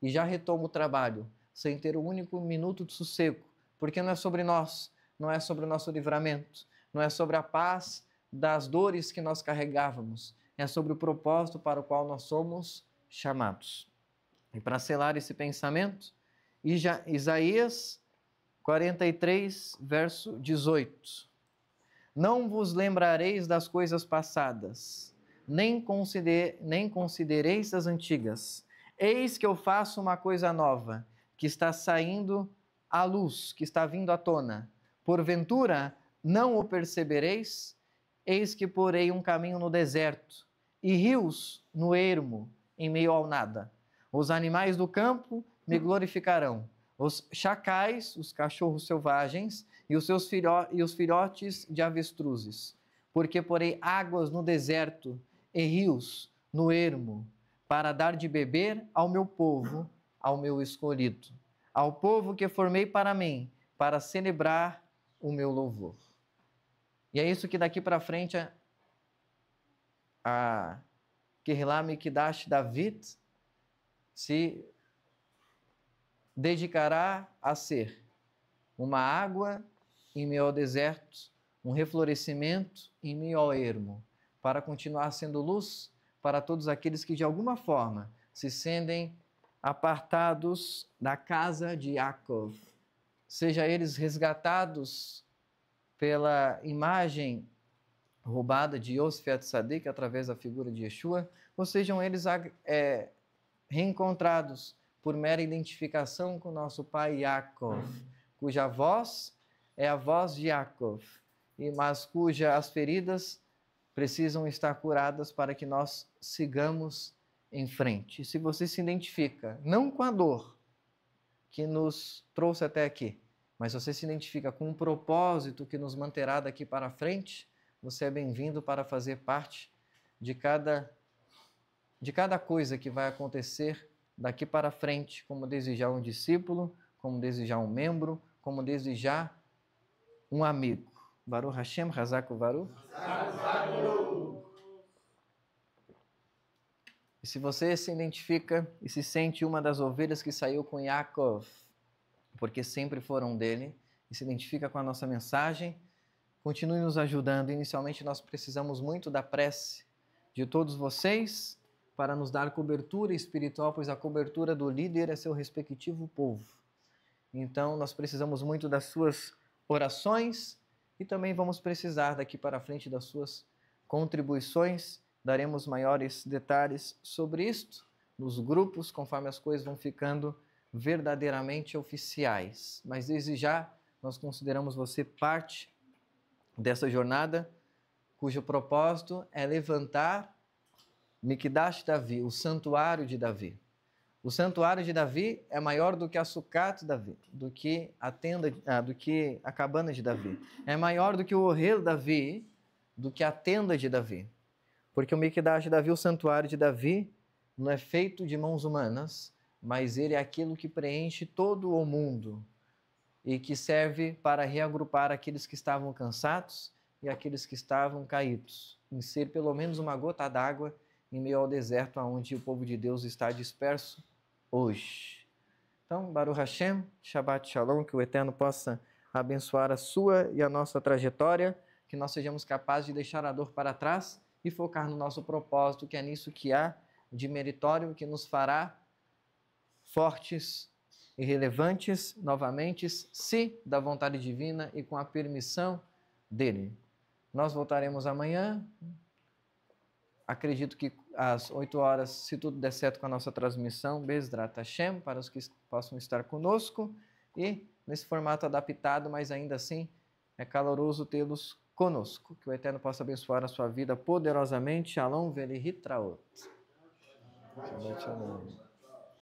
e já retoma o trabalho, sem ter um único minuto de sossego, porque não é sobre nós, não é sobre o nosso livramento, não é sobre a paz das dores que nós carregávamos, é sobre o propósito para o qual nós somos chamados. E para selar esse pensamento, Isaías 43, verso 18. Não vos lembrareis das coisas passadas, nem considereis as antigas. Eis que eu faço uma coisa nova, que está saindo à luz, que está vindo à tona. Porventura, não o percebereis? Eis que porei um caminho no deserto, e rios no ermo, em meio ao nada. Os animais do campo me glorificarão. Os chacais, os cachorros selvagens, e os filhotes de avestruzes. Porque porei águas no deserto e rios no ermo, para dar de beber ao meu povo, ao meu escolhido, ao povo que formei para mim, para celebrar o meu louvor. E é isso que daqui para frente a Kehillah Mikdash David se dedicará a ser uma água em meio ao deserto, um reflorescimento em meio ao ermo, para continuar sendo luz para todos aqueles que de alguma forma se sentem apartados da casa de Yaakov, seja eles resgatados pela imagem roubada de Yosef Atzadik através da figura de Yeshua, ou sejam eles reencontrados por mera identificação com nosso pai Yaakov, cuja voz é a voz de Yaakov, mas cujas feridas precisam estar curadas para que nós sigamos em frente. E se você se identifica, não com a dor que nos trouxe até aqui, mas você se identifica com um propósito que nos manterá daqui para frente, você é bem-vindo para fazer parte de cada coisa que vai acontecer daqui para frente, como desejar um discípulo, como desejar um membro, como desejar um amigo. Baruch Hashem, Hazak Baruch. E se você se identifica e se sente uma das ovelhas que saiu com Yaakov, porque sempre foram dele, e se identifica com a nossa mensagem, continue nos ajudando. Inicialmente nós precisamos muito da prece de todos vocês, para nos dar cobertura espiritual, pois a cobertura do líder é seu respectivo povo. Então, nós precisamos muito das suas orações e também vamos precisar daqui para frente das suas contribuições. Daremos maiores detalhes sobre isto nos grupos, conforme as coisas vão ficando verdadeiramente oficiais. Mas desde já, nós consideramos você parte dessa jornada, cujo propósito é levantar Mikdash Davi, o santuário de Davi. O santuário de Davi é maior do que a Sucat Davi, do que a cabana de Davi. É maior do que o Ohel Davi, do que a tenda de Davi. Porque o Mikdash de Davi, o santuário de Davi, não é feito de mãos humanas, mas ele é aquilo que preenche todo o mundo e que serve para reagrupar aqueles que estavam cansados e aqueles que estavam caídos, em ser pelo menos uma gota d'água em meio ao deserto onde o povo de Deus está disperso hoje. Então, Baruch Hashem, Shabbat Shalom, que o Eterno possa abençoar a sua e a nossa trajetória, que nós sejamos capazes de deixar a dor para trás e focar no nosso propósito, que é nisso que há de meritório, que nos fará fortes e relevantes novamente, se da vontade divina e com a permissão dele. Nós voltaremos amanhã, acredito que às 8 horas, se tudo der certo com a nossa transmissão, Bezrat Hashem, para os que possam estar conosco, e nesse formato adaptado, mas ainda assim é caloroso tê-los conosco. Que o Eterno possa abençoar a sua vida poderosamente. Shalom Velihitraot. Shabbat Shalom.